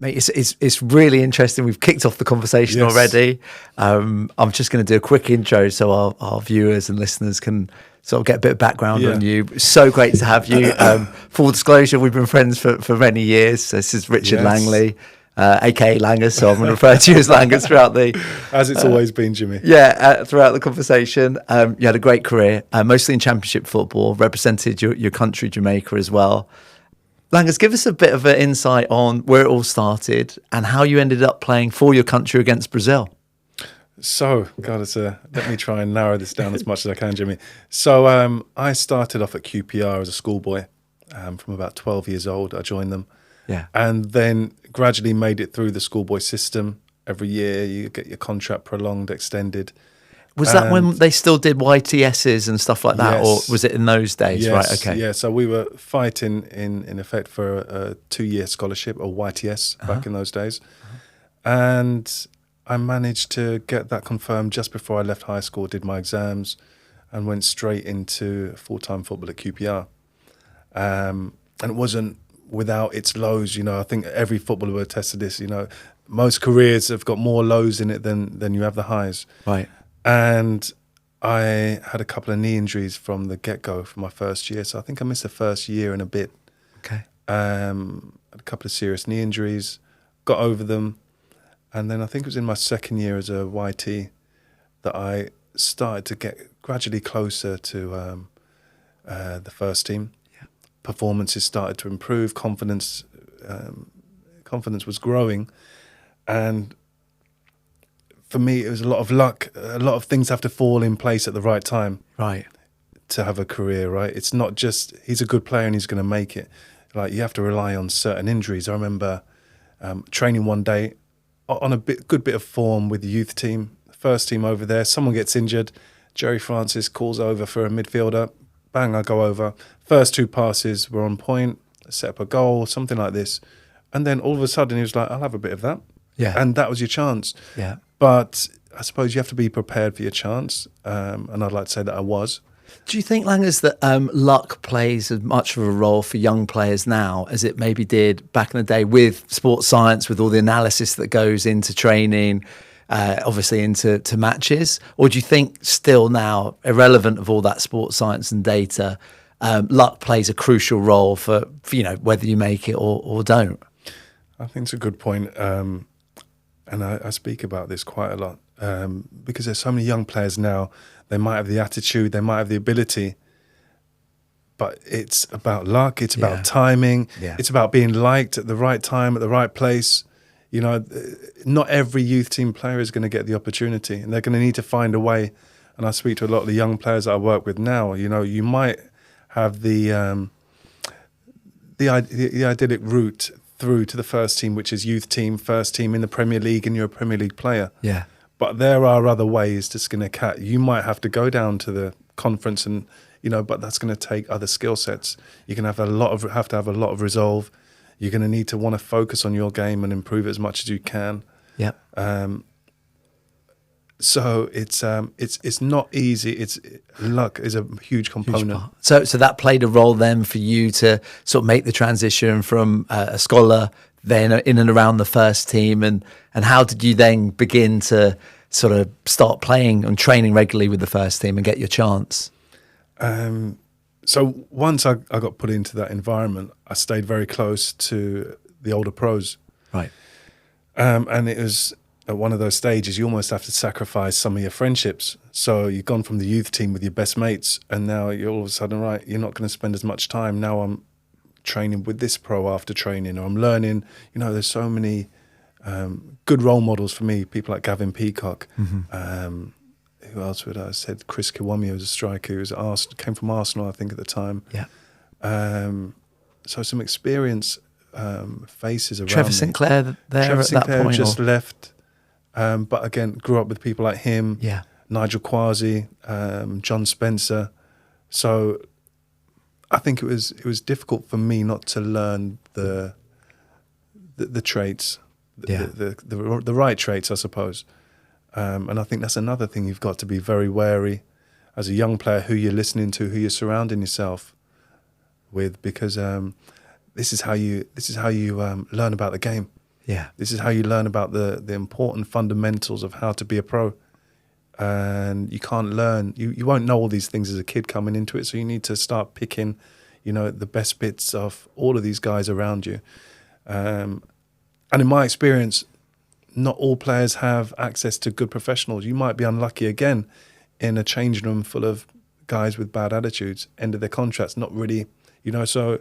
Mate, it's really interesting. We've kicked off the conversation already. I'm just going to do a quick intro so our viewers and listeners can sort of get a bit of background on you. So great to have you. Full disclosure, we've been friends for many years. This is Richard Langley, aka Langers, so I'm going to refer to you as Langers throughout the... As it's always been, Jimmy. Throughout the conversation. You had a great career, mostly in championship football, represented your country, Jamaica, as well. Langers, give us a bit of an insight on where it all started and how you ended up playing for your country against Brazil. So, God, let me try and narrow this down as much as I can, Jimmy. So I started off at QPR as a schoolboy. From about 12 years old, I joined them. Yeah. And then gradually made it through the schoolboy system. Every year you get your contract prolonged, extended. Was that when they still did YTSs and stuff like that, or was it in those days? Yes, right, okay. Yeah, so we were fighting in effect for a 2-year scholarship, or YTS, back in those days. And I managed to get that confirmed just before I left high school, did my exams, and went straight into full-time football at QPR. And it wasn't without its lows. I think every footballer will attest to this. Most careers have got more lows in it than you have the highs. Right. And I had a couple of knee injuries from the get-go for my first year. So I think I missed the first year and a bit. Okay. Had a couple of serious knee injuries, got over them. And then I think it was in my second year as a YT that I started to get gradually closer to the first team. Yeah. Performances started to improve. Confidence was growing. And for me, it was a lot of luck. A lot of things have to fall in place at the right time, right, to have a career. Right, it's not just he's a good player and he's going to make it. Like, you have to rely on certain injuries. I remember training one day on a good bit of form with the youth team, first team over there. Someone gets injured. Jerry Francis calls over for a midfielder. Bang, I go over. First 2 passes were on point. Set up a goal, something like this, and then all of a sudden he was like, "I'll have a bit of that." Yeah, and that was your chance. Yeah. But I suppose you have to be prepared for your chance, and I'd like to say that I was. Do you think, Langers, that luck plays as much of a role for young players now as it maybe did back in the day with sports science, with all the analysis that goes into training, obviously into matches? Or do you think still now, irrelevant of all that sports science and data, luck plays a crucial role for whether you make it or don't? I think it's a good point. And I speak about this quite a lot because there's so many young players now. They might have the attitude, they might have the ability, but it's about luck, it's about timing, it's about being liked at the right time, at the right place. Not every youth team player is going to get the opportunity, and they're going to need to find a way. And I speak to a lot of the young players that I work with now. You might have the idyllic route through to the first team, which is youth team, first team in the Premier League, and you're a Premier League player. Yeah. But there are other ways to skin a cat. You might have to go down to the conference and, but that's going to take other skill sets. You can have to have a lot of resolve. You're going to need to want to focus on your game and improve it as much as you can. Yeah. So it's not easy. Luck is a huge component. So that played a role then for you to sort of make the transition from a scholar then in and around the first team, and how did you then begin to sort of start playing and training regularly with the first team and get your chance? So once I got put into that environment, I stayed very close to the older pros. Right. And it was at one of those stages, you almost have to sacrifice some of your friendships. So you've gone from the youth team with your best mates, and now you're all of a sudden, right, you're not going to spend as much time. Now I'm training with this pro after training, or I'm learning. There's so many good role models for me, people like Gavin Peacock. Mm-hmm. Who else would I have said? Chris Kiwami was a striker who was came from Arsenal, I think, at the time. Yeah. So some experience faces around Trevor me. Sinclair there Trevor at Sinclair that point? Just left. But again, grew up with people like him, Nigel Quasi, John Spencer. So I think it was difficult for me not to learn the traits, the right traits, I suppose. And I think that's another thing you've got to be very wary as a young player, who you're listening to, who you're surrounding yourself with, because this is how you learn about the game. Yeah. This is how you learn about the important fundamentals of how to be a pro. And you can't learn, you won't know all these things as a kid coming into it. So you need to start picking, the best bits of all of these guys around you. And in my experience, not all players have access to good professionals. You might be unlucky again in a changing room full of guys with bad attitudes, end of their contracts, not really, so.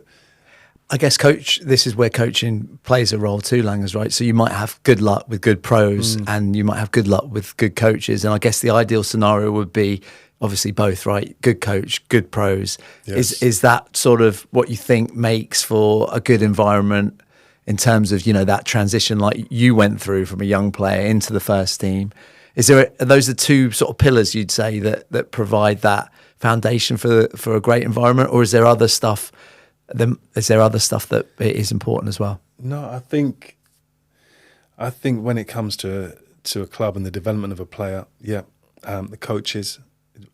I guess, coach, this is where coaching plays a role too, Langers, right? So you might have good luck with good pros and you might have good luck with good coaches. And I guess the ideal scenario would be obviously both, right? Good coach, good pros. Yes. Is that sort of what you think makes for a good environment in terms of, that transition like you went through from a young player into the first team? Are those the two sort of pillars you'd say that provide that foundation for a great environment, or is there other stuff? Is there other stuff that is important as well? No, I think when it comes to a club and the development of a player, the coaches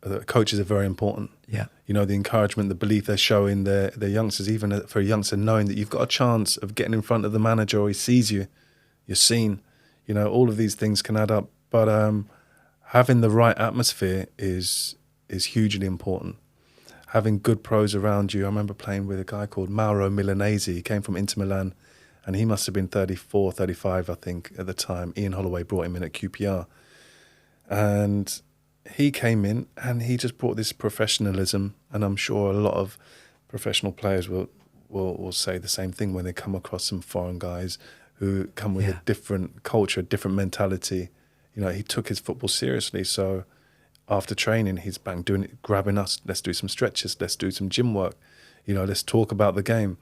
are very important. Yeah, the encouragement, the belief they're showing their youngsters, even for a youngster, knowing that you've got a chance of getting in front of the manager, or he sees you, you're seen. All of these things can add up. But having the right atmosphere is hugely important. Having good pros around you. I remember playing with a guy called Mauro Milanese. He came from Inter Milan, and he must have been 34, 35, I think, at the time. Ian Holloway brought him in at QPR. And he came in, and he just brought this professionalism. And I'm sure a lot of professional players will say the same thing when they come across some foreign guys who come with a different culture, a different mentality. He took his football seriously, so after training, he's grabbing us. Let's do some stretches. Let's do some gym work. Let's talk about the game.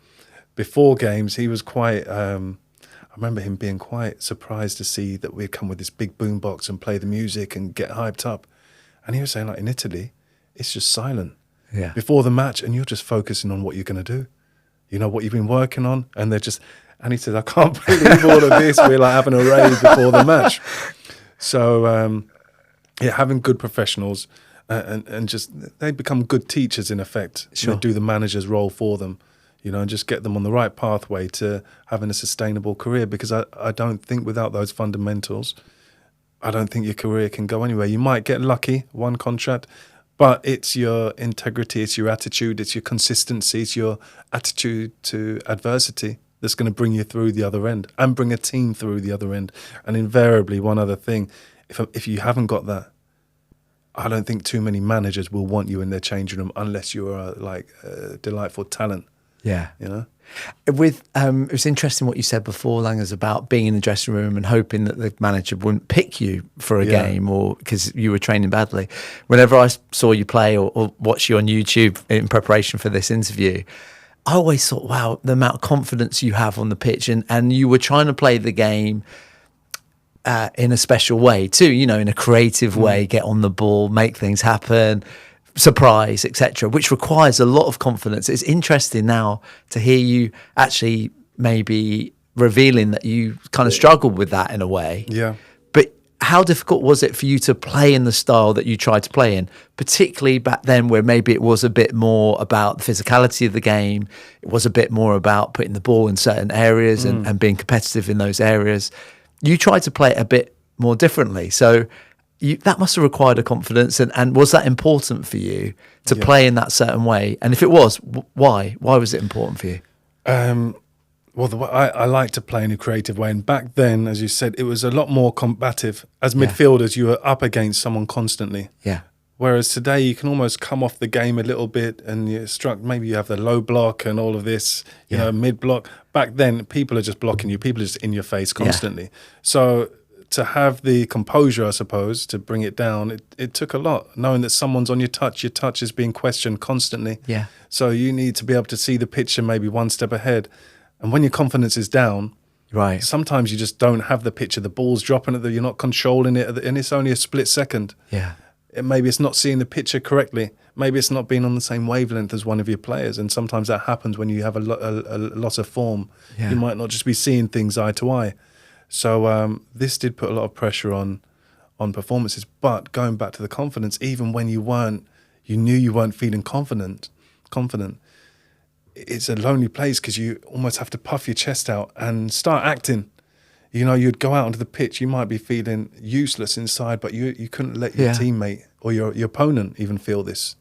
Before games, he was quite. I remember him being quite surprised to see that we'd come with this big boombox and play the music and get hyped up. And he was saying, like, in Italy, it's just silent before the match, and you're just focusing on what you're going to do. What you've been working on, and they're just. And he said, I can't believe all of this. We're like having a rave before the match. So. Having good professionals and just they become good teachers in effect. Sure. They do the manager's role for them, and just get them on the right pathway to having a sustainable career. Because I don't think without those fundamentals, I don't think your career can go anywhere. You might get lucky, one contract, but it's your integrity, it's your attitude, it's your consistency, it's your attitude to adversity that's going to bring you through the other end and bring a team through the other end. And invariably, one other thing, if you haven't got that, I don't think too many managers will want you in their changing room unless you're a delightful talent. Yeah. It was interesting what you said before, Langers, about being in the dressing room and hoping that the manager wouldn't pick you for a game or because you were training badly. Whenever I saw you play or watch you on YouTube in preparation for this interview, I always thought, wow, the amount of confidence you have on the pitch and you were trying to play the game in a special way too, in a creative way, get on the ball, make things happen, surprise, etc., which requires a lot of confidence. It's interesting now to hear you actually maybe revealing that you kind of struggled with that in a way. Yeah. But how difficult was it for you to play in the style that you tried to play in, particularly back then where maybe it was a bit more about the physicality of the game, it was a bit more about putting the ball in certain areas and being competitive in those areas? You tried to play it a bit more differently. So that must have required a confidence. And was that important for you to play in that certain way? And if it was, why? Why was it important for you? I like to play in a creative way. And back then, as you said, it was a lot more combative. As midfielders, you were up against someone constantly. Yeah. Whereas today, you can almost come off the game a little bit and you're struck. Maybe you have the low block and all of this, mid block. Back then, people are just blocking you. People are just in your face constantly. Yeah. So to have the composure, I suppose, to bring it down, it took a lot. Knowing that someone's on your touch is being questioned constantly. Yeah. So you need to be able to see the picture maybe one step ahead. And when your confidence is down, right, sometimes you just don't have the picture. The ball's dropping, you're not controlling it, and it's only a split second. Yeah. Maybe it's not seeing the picture correctly. Maybe it's not being on the same wavelength as one of your players. And sometimes that happens when you have a loss of form. Yeah. You might not just be seeing things eye to eye. So this did put a lot of pressure on performances. But going back to the confidence, even when you knew you weren't feeling confident, it's a lonely place because you almost have to puff your chest out and start acting. You know, you'd go out onto the pitch, you might be feeling useless inside, but you couldn't let your teammate or your opponent even feel this.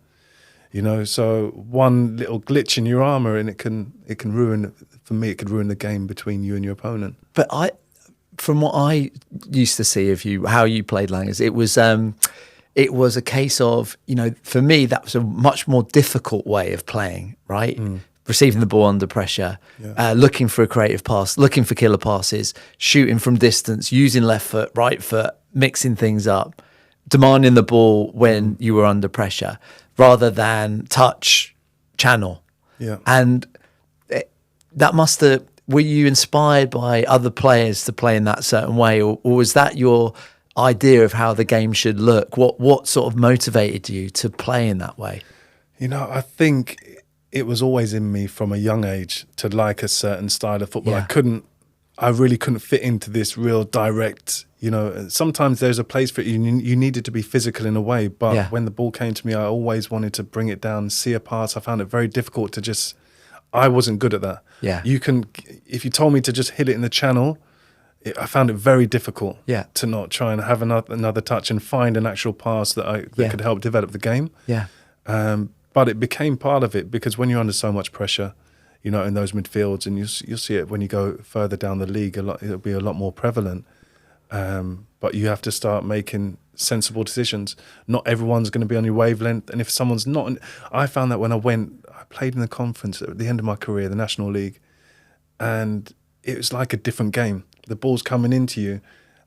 You know, so one little glitch in your armour and it can ruin, for me, it could ruin the game between you and your opponent. But from what I used to see of you, how you played Langers, it was a case of, you know, for me, that was a much more difficult way of playing, right? Receiving the ball under pressure, looking for a creative pass, looking for killer passes, shooting from distance, using left foot, right foot, mixing things up, demanding the ball when you were under pressure, rather than touch, channel. Yeah. And that must have, were you inspired by other players to play in that certain way, or was that your idea of how the game should look? What sort of motivated you to play in that way? You know, I think it was always in me from a young age to like a certain style of football. I really couldn't fit into this real direct, you know, sometimes there's a place for it. You needed to be physical in a way, but when the ball came to me, I always wanted to bring it down, see a pass. I found it very difficult to just, I wasn't good at that. Yeah. If you told me to just hit it in the channel, I found it very difficult to not try and have another touch and find an actual pass that could help develop the game. Yeah. But it became part of it because when you're under so much pressure, you know, in those midfields, and you'll see it when you go further down the league, it'll be a lot more prevalent. But you have to start making sensible decisions. Not everyone's going to be on your wavelength. And if someone's not, I found that when I played in the conference at the end of my career, the National League, and it was like a different game. The ball's coming into you,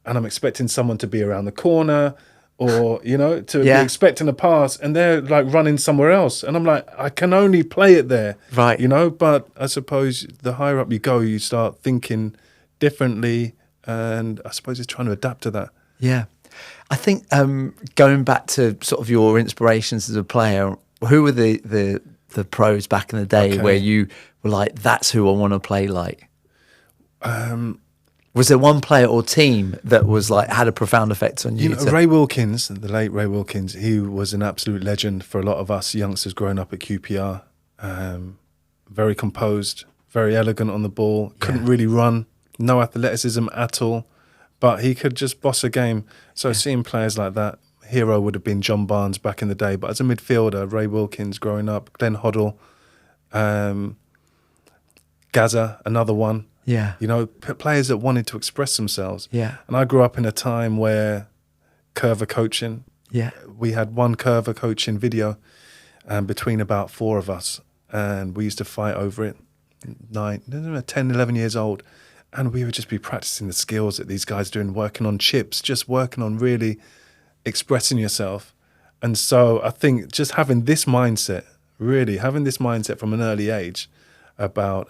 and I'm expecting someone to be around the corner, or, you know, to be expecting a pass, and they're like running somewhere else. And I'm like, I can only play it there. Right. You know, but I suppose the higher up you go, you start thinking differently. And I suppose it's trying to adapt to that. Yeah. I think going back to sort of your inspirations as a player, who were the pros back in the day where you were like, that's who I want to play like? Was there one player or team that was like had a profound effect on you? You know, Ray Wilkins, the late Ray Wilkins, he was an absolute legend for a lot of us youngsters growing up at QPR. Very composed, very elegant on the ball, couldn't really run, no athleticism at all, but he could just boss a game. So seeing players like that, hero would have been John Barnes back in the day, but as a midfielder, Ray Wilkins growing up, Glenn Hoddle, Gaza, another one. Yeah. You know, players that wanted to express themselves. Yeah. And I grew up in a time where Coerver Coaching, we had one Coerver Coaching video between about 4 of us, and we used to fight over it, 10, 11 years old, and we would just be practicing the skills that these guys doing, working on chips, just working on really expressing yourself. And so I think just having this mindset, really having this mindset from an early age about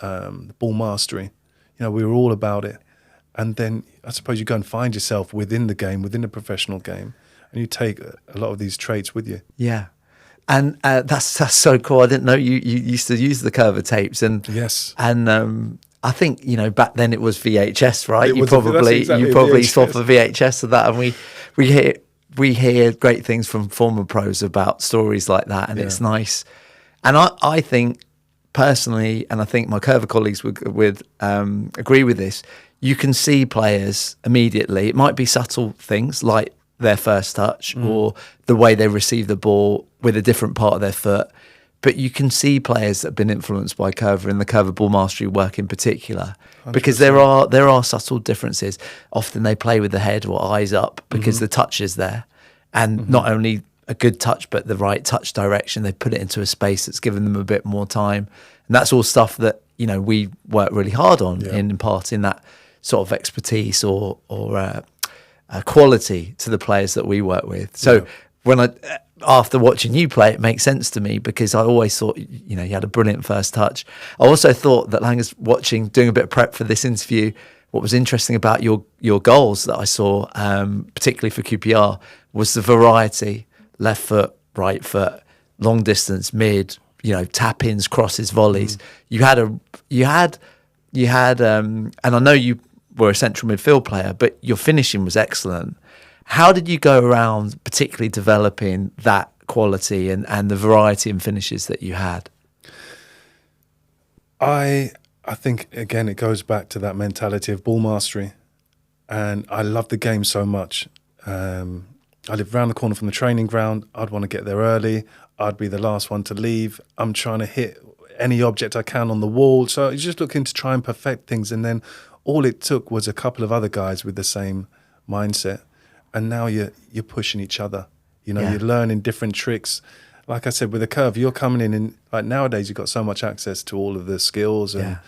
ball mastery, you know, we were all about it. And then I suppose you go and find yourself within the game, within the professional game, and you take a lot of these traits with you. Yeah. And that's so cool. I didn't know you used to use the Coerver tapes. And yes. And I think, you know, back then it was VHS, right? You exactly probably swapped the VHS of that. And we hear great things from former pros about stories like that. And it's nice. And I think, personally, and I think my Coerver colleagues would agree with this, you can see players immediately. It might be subtle things like their first touch or the way they receive the ball with a different part of their foot, but you can see players that have been influenced by Coerver and the Coerver ball mastery work in particular, 100%. Because there are subtle differences. Often they play with the head or eyes up because the touch is there, and not only a good touch, but the right touch direction. They put it into a space that's given them a bit more time. And that's all stuff that, you know, we work really hard on in imparting that sort of expertise or quality to the players that we work with. So when after watching you play, it makes sense to me because I always thought, you know, you had a brilliant first touch. I also thought that Langers doing a bit of prep for this interview, what was interesting about your goals that I saw, particularly for QPR, was the variety. Left foot, right foot, long distance, mid, you know, tap-ins, crosses, volleys. You had, and I know you were a central midfield player, but your finishing was excellent. How did you go around particularly developing that quality and the variety in finishes that you had? I think, again, it goes back to that mentality of ball mastery. and I loved the game so much. I lived around the corner from the training ground. I'd want to get there early. I'd be the last one to leave. I'm trying to hit any object I can on the wall. So you're just looking to try and perfect things. And then all it took was a couple of other guys with the same mindset. And now you're pushing each other. You know, you're learning different tricks. Like I said, with a curve, you're coming in and like nowadays you've got so much access to all of the skills and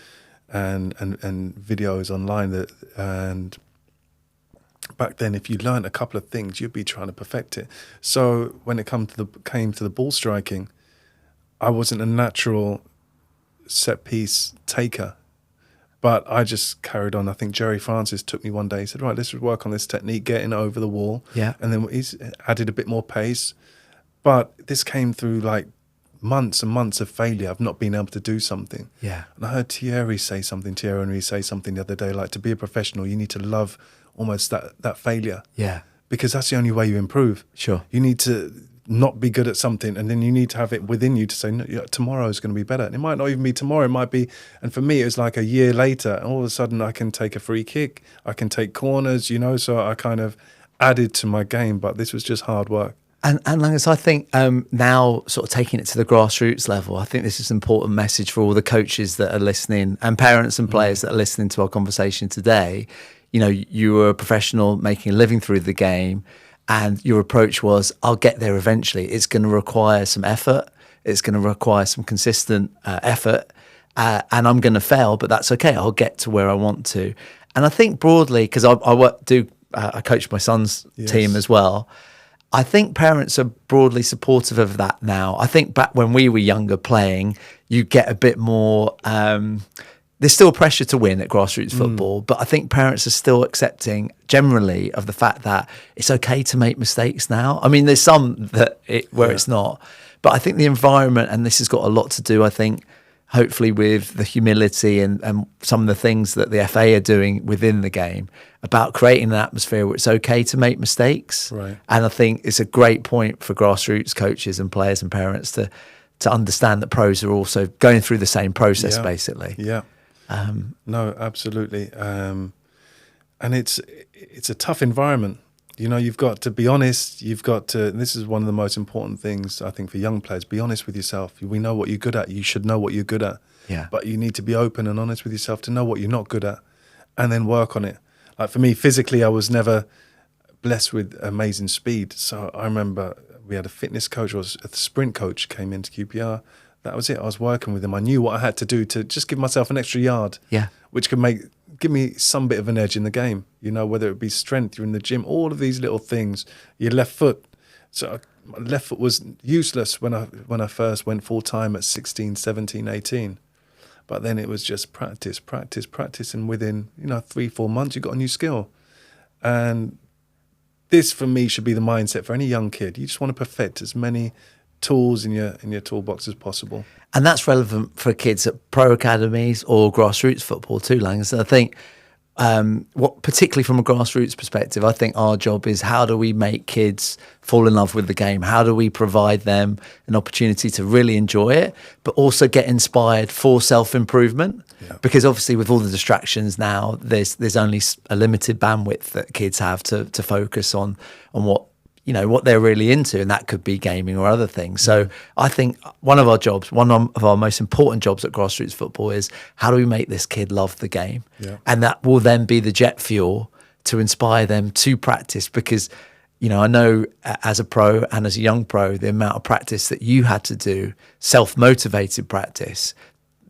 videos online and back then, if you learned a couple of things, you'd be trying to perfect it. So when it came to the ball striking, I wasn't a natural set piece taker, but I just carried on. I think Jerry Francis took me one day. He said, "Right, let's work on this technique, getting over the wall." Yeah, and then he's added a bit more pace. But this came through like months and months of failure of not being able to do something. Yeah, and I heard Thierry say something the other day, like to be a professional, you need to love almost that failure. Yeah. Because that's the only way you improve. Sure. You need to not be good at something, and then you need to have it within you to say, no, tomorrow is going to be better. And it might not even be tomorrow. It might be, and for me, it was like a year later, and all of a sudden I can take a free kick. I can take corners, you know, so I kind of added to my game, but this was just hard work. And Langus, I think now sort of taking it to the grassroots level, I think this is an important message for all the coaches that are listening and parents and players that are listening to our conversation today. You know, you were a professional making a living through the game, and your approach was, I'll get there eventually. It's going to require some effort. It's going to require some consistent effort, and I'm going to fail, but that's okay. I'll get to where I want to. And I think broadly, because I coach my son's team as well, I think parents are broadly supportive of that now. I think back when we were younger playing, you get a bit more... there's still pressure to win at grassroots football, but I think parents are still accepting generally of the fact that it's okay to make mistakes now. I mean, there's some where it's not, but I think the environment, and this has got a lot to do, I think, hopefully with the humility and some of the things that the FA are doing within the game about creating an atmosphere where it's okay to make mistakes. Right. And I think it's a great point for grassroots coaches and players and parents to understand that pros are also going through the same process, basically. Yeah. No, absolutely. And it's a tough environment. You know, you've got to be honest. You've got to, this is one of the most important things, I think, for young players. Be honest with yourself. We know what you're good at. You should know what you're good at. Yeah. But you need to be open and honest with yourself to know what you're not good at and then work on it. Like for me, physically, I was never blessed with amazing speed. So I remember we had a fitness coach, or a sprint coach came into QPR. That was it. I was working with him. I knew what I had to do to just give myself an extra yard, which could give me some bit of an edge in the game. You know, whether it be strength, you're in the gym, all of these little things. Your left foot. So my left foot was useless when I first went full time at 16, 17, 18. But then it was just practice, and within 3-4 months you got a new skill. And this for me should be the mindset for any young kid. You just want to perfect as many tools in your toolbox as possible. And that's relevant for kids at pro academies or grassroots football too, Langus. And I think particularly from a grassroots perspective, I think our job is, how do we make kids fall in love with the game? How do we provide them an opportunity to really enjoy it, but also get inspired for self-improvement? Yeah. Because obviously with all the distractions now, there's only a limited bandwidth that kids have to focus on what they're really into, and that could be gaming or other things. So I think one of our most important jobs at grassroots football is, how do we make this kid love the game? Yeah. And that will then be the jet fuel to inspire them to practice, because I know as a pro and as a young pro, the amount of practice that you had to do, self-motivated practice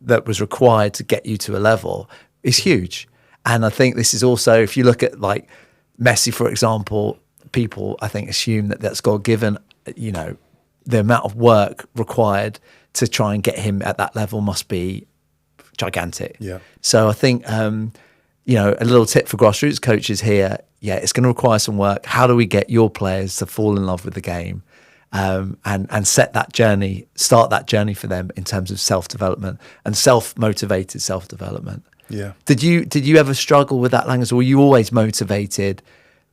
that was required to get you to a level, is huge. And I think this is also, if you look at like Messi, for example, people, I think, assume that that's God-given. The amount of work required to try and get him at that level must be gigantic. Yeah. So I think, a little tip for grassroots coaches here, it's going to require some work. How do we get your players to fall in love with the game, and start that journey for them in terms of self-development and self-motivated self-development? Yeah. Did you ever struggle with that, Langus, or were you always motivated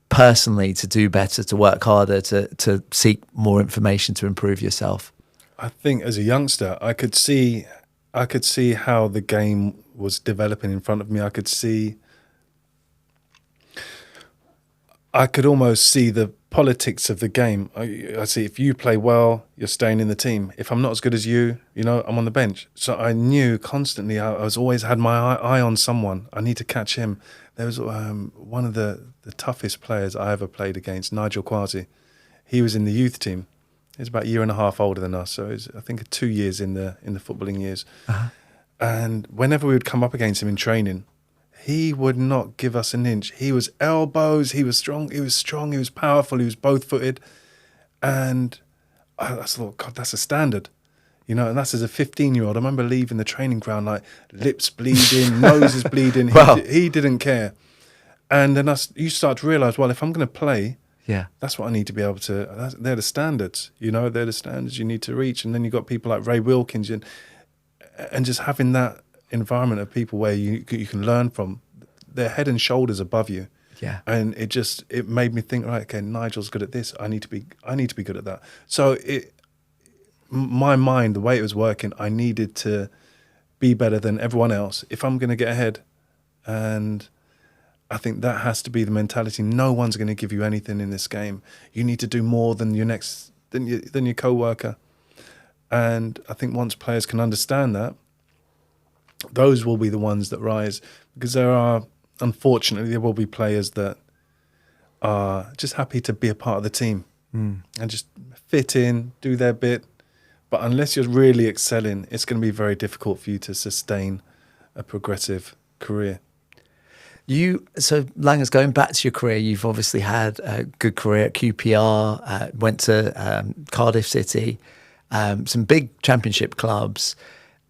personally to do better, to work harder, to seek more information to improve yourself? I think as a youngster, I could see how the game was developing in front of me. I could see I could almost see the politics of the game. I see if you play well, you're staying in the team. If I'm not as good as you, I'm on the bench. So I knew constantly, I was always had my eye on someone. I need to catch him. There was one of the toughest players I ever played against, Nigel Quasi. He was in the youth team. He's about a year and a half older than us. So I think 2 years in the footballing years. Uh-huh. And whenever we would come up against him in training, he would not give us an inch. He was elbows. He was strong. He was powerful. He was both-footed. And I thought, God, that's a standard. And that's as a 15-year-old. I remember leaving the training ground, like lips bleeding, noses bleeding. Wow. He didn't care. And then you start to realise, well, if I'm going to play, that's what I need to be able to. They're the standards. They're the standards you need to reach. And then you've got people like Ray Wilkins and just having that environment of people where you can learn from, they're head and shoulders above you. Yeah. And it made me think, right, okay, Nigel's good at this. I need to be good at that. So my mind, the way it was working, I needed to be better than everyone else if I'm going to get ahead. And I think that has to be the mentality. No one's going to give you anything in this game. You need to do more than your co-worker. And I think once players can understand that, those will be the ones that rise, because unfortunately, there will be players that are just happy to be a part of the team and just fit in, do their bit. But unless you're really excelling, it's going to be very difficult for you to sustain a progressive career. So Langers, going back to your career, you've obviously had a good career at QPR, went to Cardiff City, some big championship clubs.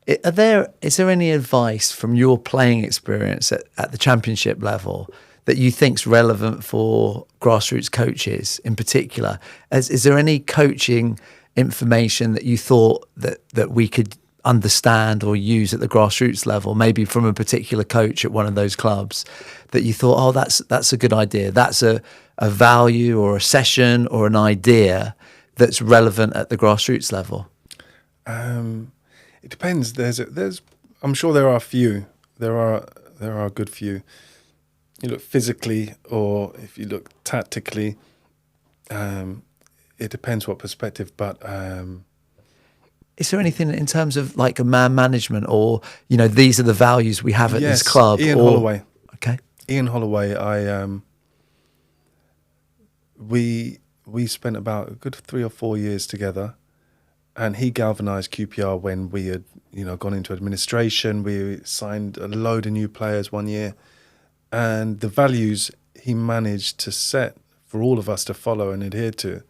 Is there any advice from your playing experience at the championship level that you think's relevant for grassroots coaches in particular? Is there any coaching information that you thought that we could understand or use at the grassroots level, maybe from a particular coach at one of those clubs, that you thought, oh, that's a good idea, that's a value or a session or an idea that's relevant at the grassroots level? It depends. I'm sure there are a few. There are a good few. You look physically, or if you look tactically, it depends what perspective. But is there anything in terms of like a man management, or these are the values we have at this club? Ian Holloway. Okay. Ian Holloway. We spent about a good 3 or 4 years together. And he galvanised QPR when we had, gone into administration. We signed a load of new players one year, and the values he managed to set for all of us to follow and adhere to,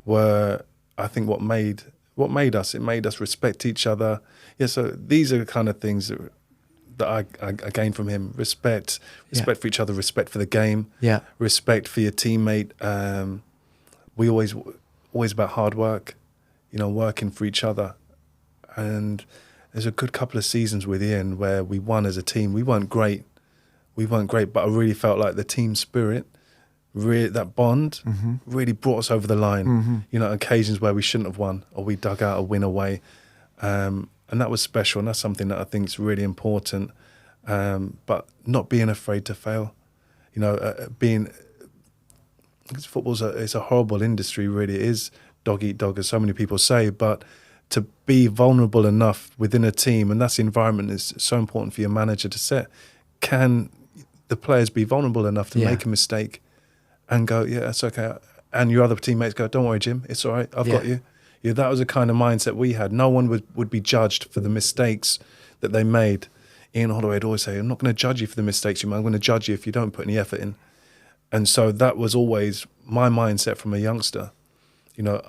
were, I think, what made us. It made us respect each other. Yeah. So these are the kind of things that I gained from him: respect for each other, respect for the game, respect for your teammate. We always about hard work. Working for each other. And there's a good couple of seasons with Ian where we won as a team. We weren't great, but I really felt like the team spirit, that bond, really brought us over the line. Occasions where we shouldn't have won, or we dug out a win away. And that was special, and that's something that I think is really important. But not being afraid to fail. Because football's it's a horrible industry, really. It is dog eat dog, as so many people say, but to be vulnerable enough within a team, and that's the environment is so important for your manager to set. Can the players be vulnerable enough to make a mistake and go, yeah, that's okay, and your other teammates go, don't worry, Jim, it's all right, I've got you. Yeah, that was the kind of mindset we had. No one would be judged for the mistakes that they made. Ian Holloway would always say, I'm not going to judge you for the mistakes you make, I'm going to judge you if you don't put any effort in. And so that was always my mindset from a youngster.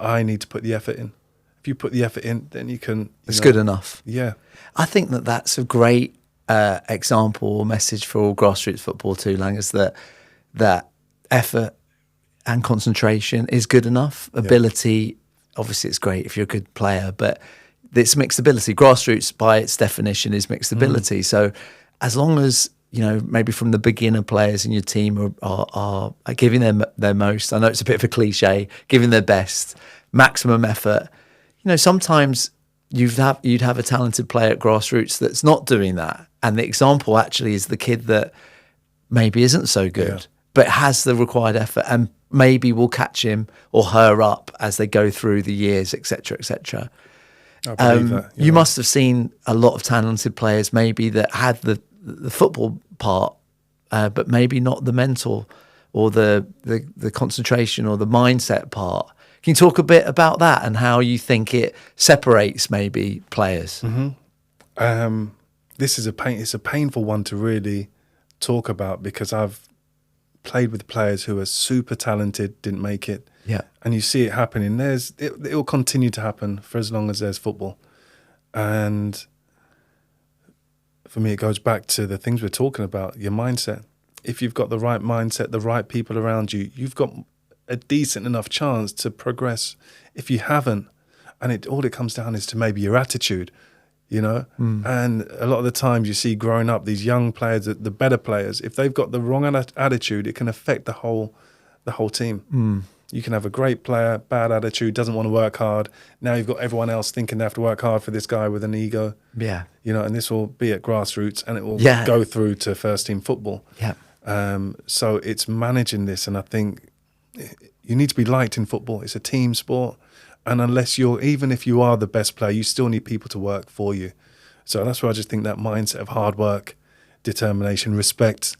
I need to put the effort in. If you put the effort in, then you can... It's good enough. Yeah. I think that's a great example or message for all grassroots football too, Langers, that effort and concentration is good enough. Ability, obviously it's great if you're a good player, but it's mixed ability. Grassroots, by its definition, is mixed ability. So as long as... maybe from the beginner players in your team are giving them their most. I know it's a bit of a cliche, giving their best, maximum effort. Sometimes you'd have a talented player at grassroots that's not doing that, and the example actually is the kid that maybe isn't so good, but has the required effort, and maybe will catch him or her up as they go through the years, etc., etc. I believe that. You must have seen a lot of talented players maybe that had the football part, but maybe not the mental or the concentration or the mindset part. Can you talk a bit about that and how you think it separates maybe players? Mm-hmm. This is it's a painful one to really talk about, because I've played with players who are super talented, didn't make it. Yeah. And you see it happening. It will continue to happen for as long as there's football. And for me, it goes back to the things we're talking about, your mindset. If you've got the right mindset, the right people around you, you've got a decent enough chance to progress. If you haven't, and all it comes down is to maybe your attitude, you know. And a lot of the times you see growing up, these young players, the better players, if they've got the wrong attitude, it can affect the whole team. You can have a great player, bad attitude, doesn't want to work hard. Now you've got everyone else thinking they have to work hard for this guy with an ego. Yeah. You know, and this will be at grassroots, and it will go through to first team football. Yeah. So it's managing this, and I think you need to be liked in football. It's a team sport, and even if you are the best player, you still need people to work for you. So that's why I just think that mindset of hard work, determination, respect,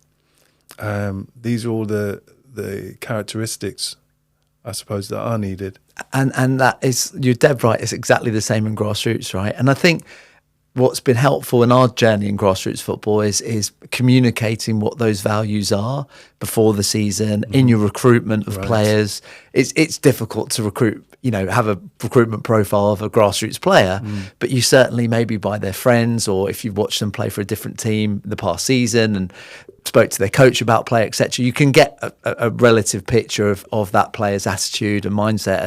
these are all the characteristics, I suppose, that are needed. And that is, you're dead right, it's exactly the same in grassroots, right? And I think what's been helpful in our journey in grassroots football is communicating what those values are before the season, in your recruitment of players. It's difficult to recruit, have a recruitment profile of a grassroots player, but you certainly, maybe by their friends, or if you've watched them play for a different team the past season and spoke to their coach about play, etc., you can get a relative picture of that player's attitude and mindset.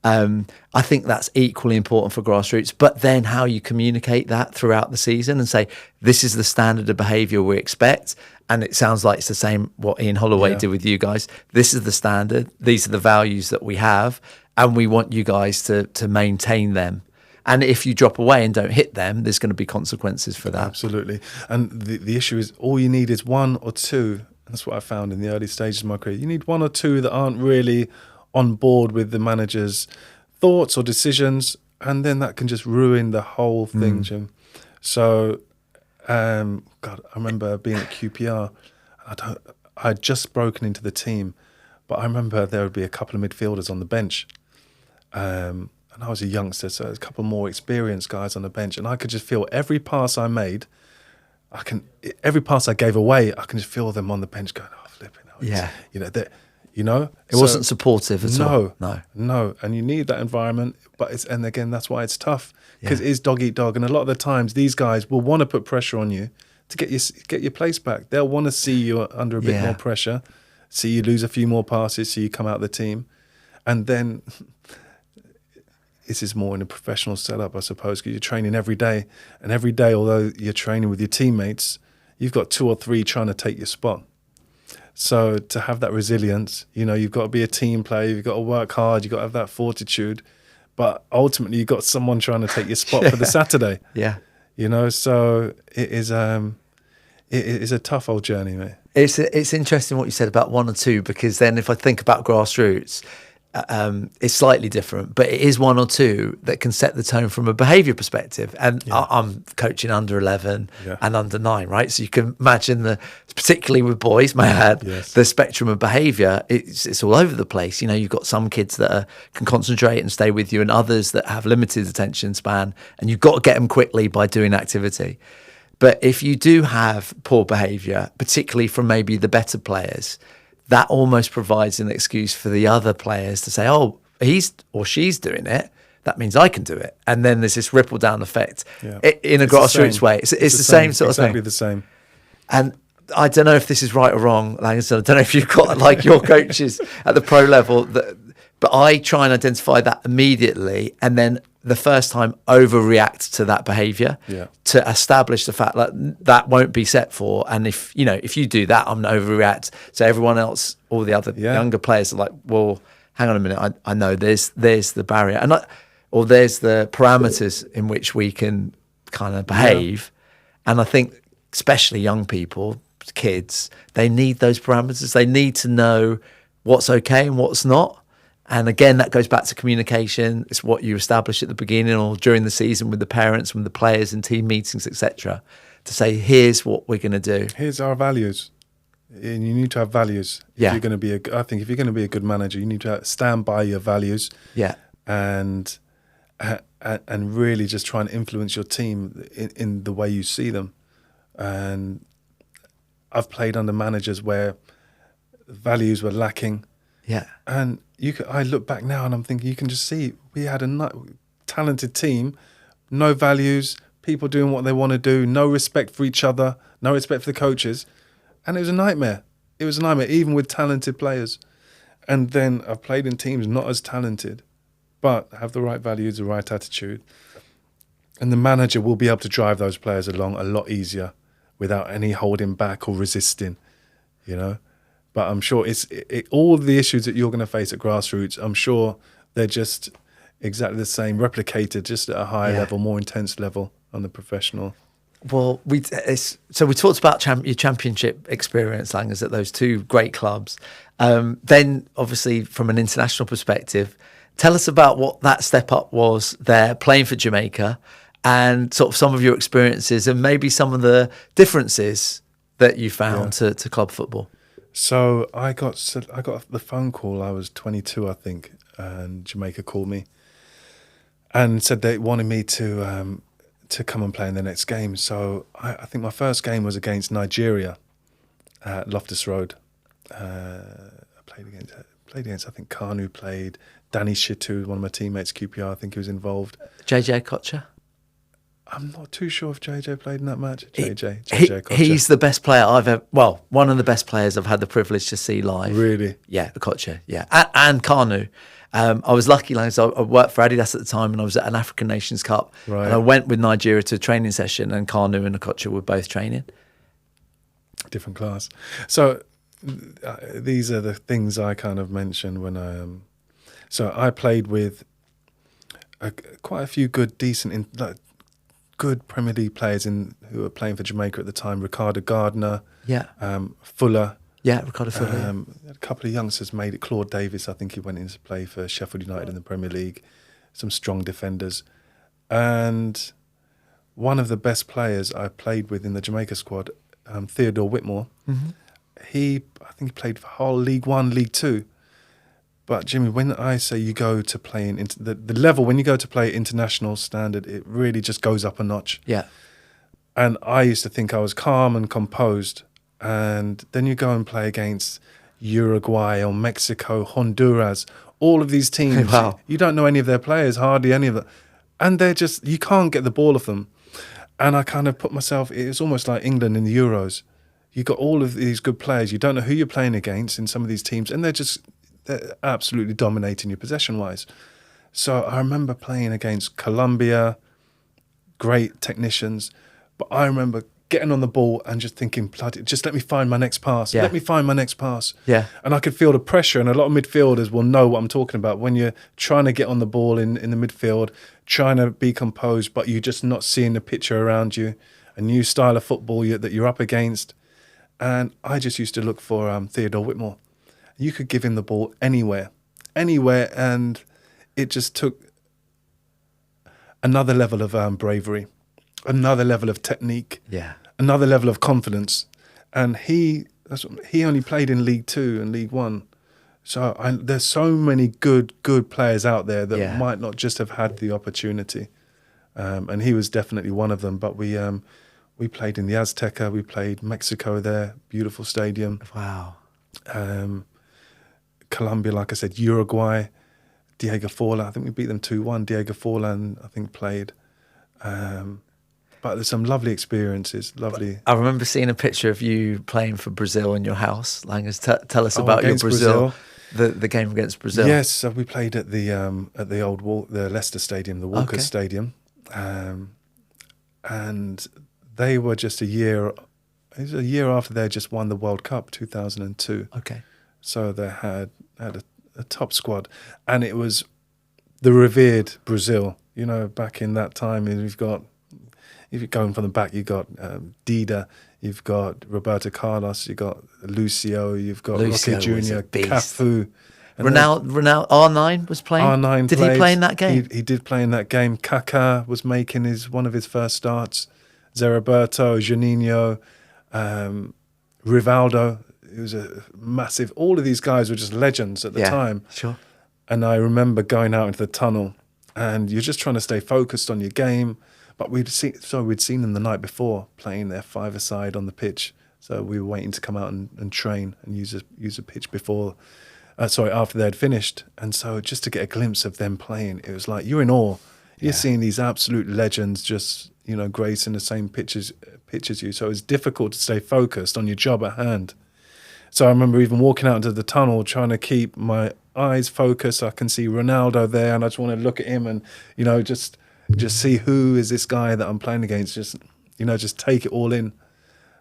And I think that's equally important for grassroots, but then how you communicate that throughout the season and say, this is the standard of behaviour we expect. And it sounds like it's the same what Ian Holloway did with you guys. This is the standard. These are the values that we have, and we want you guys to maintain them. And if you drop away and don't hit them, there's going to be consequences for that. Absolutely. And the issue is, all you need is one or two. That's what I found in the early stages of my career. You need one or two that aren't really on board with the manager's thoughts or decisions, and then that can just ruin the whole thing, Jim. So, I remember being at QPR. I had just broken into the team, but I remember there would be a couple of midfielders on the bench. And I was a youngster, so there's a couple more experienced guys on the bench, and I could just feel every pass I made, every pass I gave away, I can just feel them on the bench going, oh, flipping hell. It wasn't supportive at all. No. And you need that environment, and again, that's why it's tough, because it is dog eat dog. And a lot of the times, these guys will want to put pressure on you to get your place back. They'll want to see you under a bit more pressure, see you lose a few more passes, see you come out of the team. And then this is more in a professional setup, I suppose, because you're training every day. And every day, although you're training with your teammates, you've got two or three trying to take your spot. So to have that resilience, you've got to be a team player, you've got to work hard, you've got to have that fortitude. But ultimately, you've got someone trying to take your spot for the Saturday. Yeah. So it is a tough old journey, mate. It's interesting what you said about one or two, because then if I think about grassroots, it's slightly different, but it is one or two that can set the tone from a behaviour perspective. And I'm coaching under 11 and under 9, right? So you can imagine particularly with boys, may I add, the spectrum of behaviour, it's all over the place. You've got some kids that can concentrate and stay with you, and others that have limited attention span, and you've got to get them quickly by doing activity. But if you do have poor behaviour, particularly from maybe the better players, that almost provides an excuse for the other players to say, oh, he's or she's doing it, that means I can do it. And then there's this ripple down effect in a grassroots way. It's the same sort of thing. Exactly the same. And I don't know if this is right or wrong, Langley. I don't know if you've got like your coaches at the pro level, but I try and identify that immediately, and then the first time overreact to that behaviour to establish the fact that won't be set for. And if you do that, I'm going to overreact. So everyone else, all the other younger players are like, well, hang on a minute, I know there's the barrier, or there's the parameters in which we can kind of behave. And I think especially young people, kids, they need those parameters. They need to know what's okay and what's not. And again, that goes back to communication. It's what you establish at the beginning or during the season with the parents, with the players in team meetings, etc. To say, here's what we're going to do. Here's our values. And you need to have values. Yeah. If you're going to be I think if you're going to be a good manager, you need to stand by your values. Yeah. And really just try and influence your team in the way you see them. And I've played under managers where values were lacking. Yeah. And I look back now and I'm thinking, you can just see we had a talented team, no values, people doing what they want to do, no respect for each other, no respect for the coaches. And it was a nightmare. It was a nightmare, even with talented players. And then I've played in teams not as talented, but have the right values, the right attitude. And the manager will be able to drive those players along a lot easier without any holding back or resisting, you know. But I'm sure all the issues that you're going to face at grassroots, I'm sure they're just exactly the same, replicated just at a higher level, more intense level on the professional. Well, we talked about your championship experience, Langers, at those two great clubs. Then, obviously, from an international perspective, tell us about what that step up was there, playing for Jamaica, and sort of some of your experiences and maybe some of the differences that you found to club football. So I got the phone call. I was 22, I think, and Jamaica called me and said they wanted me to come and play in the next game. So I think my first game was against Nigeria at Loftus Road. I played against I think Kanu played, Danny Shitu, one of my teammates, QPR, I think he was involved. JJ Kocher? I'm not too sure if JJ played in that match. JJ Kocher. He's the best player one of the best players I've had the privilege to see live. Really? Yeah, Kocher, yeah. And Kanu. I was lucky, like, so I worked for Adidas at the time and I was at an African Nations Cup. Right. And I went with Nigeria to a training session and Kanu and Kocher were both training. Different class. So these are the things I kind of mentioned when so I played with quite a few good Premier League players who were playing for Jamaica at the time. Ricardo Gardner, Fuller. Yeah, Ricardo Fuller. A couple of youngsters made it. Claude Davis, I think he went in to play for Sheffield United in the Premier League. Some strong defenders. And one of the best players I played with in the Jamaica squad, Theodore Whitmore, I think he played for whole League One, League Two. But Jimmy, when I say you go to play in the level, when you go to play international standard, it really just goes up a notch. Yeah. And I used to think I was calm and composed. And then you go and play against Uruguay or Mexico, Honduras, all of these teams. Wow. You don't know any of their players, hardly any of them. And they're just, you can't get the ball off them. And I kind of put myself, it's almost like England in the Euros. You got all of these good players. You don't know who you're playing against in some of these teams. And they're absolutely dominating you possession-wise. So I remember playing against Colombia, great technicians. But I remember getting on the ball and just thinking, bloody, just let me find my next pass. Yeah. Let me find my next pass. Yeah. And I could feel the pressure, and a lot of midfielders will know what I'm talking about. When you're trying to get on the ball in the midfield, trying to be composed, but you're just not seeing the picture around you, a new style of football that you're up against. And I just used to look for Theodore Whitmore. You could give him the ball anywhere, and it just took another level of bravery, another level of technique, another level of confidence. And he only played in League Two and League One. So there's so many good players out there that might not just have had the opportunity. And he was definitely one of them. But we played in the Azteca, we played Mexico there, beautiful stadium. Wow. Colombia, like I said, Uruguay, Diego Forlan. I think we beat them 2-1. Diego Forlan, I think, played. But there's some lovely experiences. Lovely. I remember seeing a picture of you playing for Brazil in your house. Langers, tell us about your Brazil. The game against Brazil. Yes, so we played at the the Leicester Stadium, the Walker Stadium, and they were just a year. It was a year after they had just won the World Cup, 2002. Okay. So they had a top squad, and it was the revered Brazil. You know, back in that time, if you're going from the back, you got Dida, you've got Roberto Carlos, you've got Lucio, you've got Lucio Rocky was a Jr., beast. Cafu. Ronaldo, R9 was playing? R9 Did he play in that game? He did play in that game. Kaká was making one of his first starts. Zeriberto, Juninho, Rivaldo. It was a massive... All of these guys were just legends at the time. Sure. And I remember going out into the tunnel and you're just trying to stay focused on your game. But we'd seen them the night before playing their five-a-side on the pitch. So we were waiting to come out and train and use a pitch before... after they had finished. And so just to get a glimpse of them playing, it was like you're in awe. You're seeing these absolute legends just, gracing the same pitch as you. So it's difficult to stay focused on your job at hand. So I remember even walking out into the tunnel, trying to keep my eyes focused. I can see Ronaldo there and I just want to look at him and, just see who is this guy that I'm playing against. Just take it all in.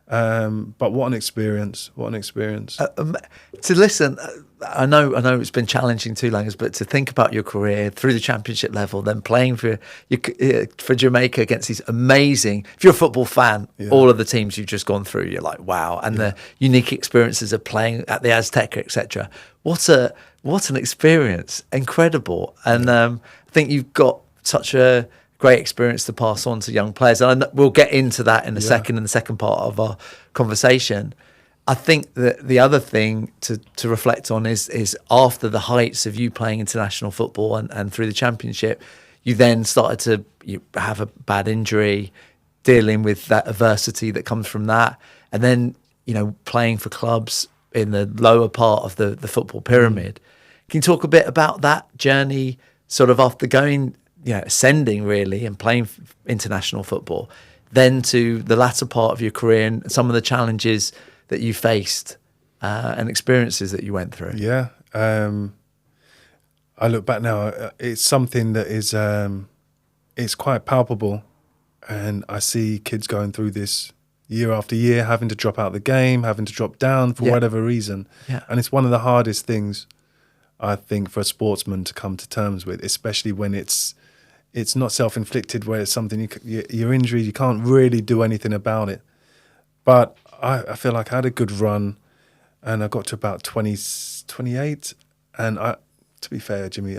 But what an experience! What an experience! To listen, I know it's been challenging too, Langers, but to think about your career through the championship level, then playing for Jamaica against these amazing. If you're a football fan, all of the teams you've just gone through, you're like, wow, and the unique experiences of playing at the Azteca, etc. What an experience! Incredible, and I think you've got such a great experience to pass on to young players. And we'll get into that in a second, in the second part of our conversation. I think that the other thing to reflect on is after the heights of you playing international football and through the championship, you then started to have a bad injury, dealing with that adversity that comes from that. And then, playing for clubs in the lower part of the football pyramid. Can you talk a bit about that journey sort of after going... ascending really and playing international football, then to the latter part of your career and some of the challenges that you faced and experiences that you went through? Yeah. I look back now, it's something that is it's quite palpable, and I see kids going through this year after year, having to drop out of the game, having to drop down for whatever reason. Yeah. And it's one of the hardest things, I think, for a sportsman to come to terms with, especially when it's not self-inflicted, where it's something your injury, you can't really do anything about it. But I feel like I had a good run, and I got to about 28, and to be fair, Jimmy,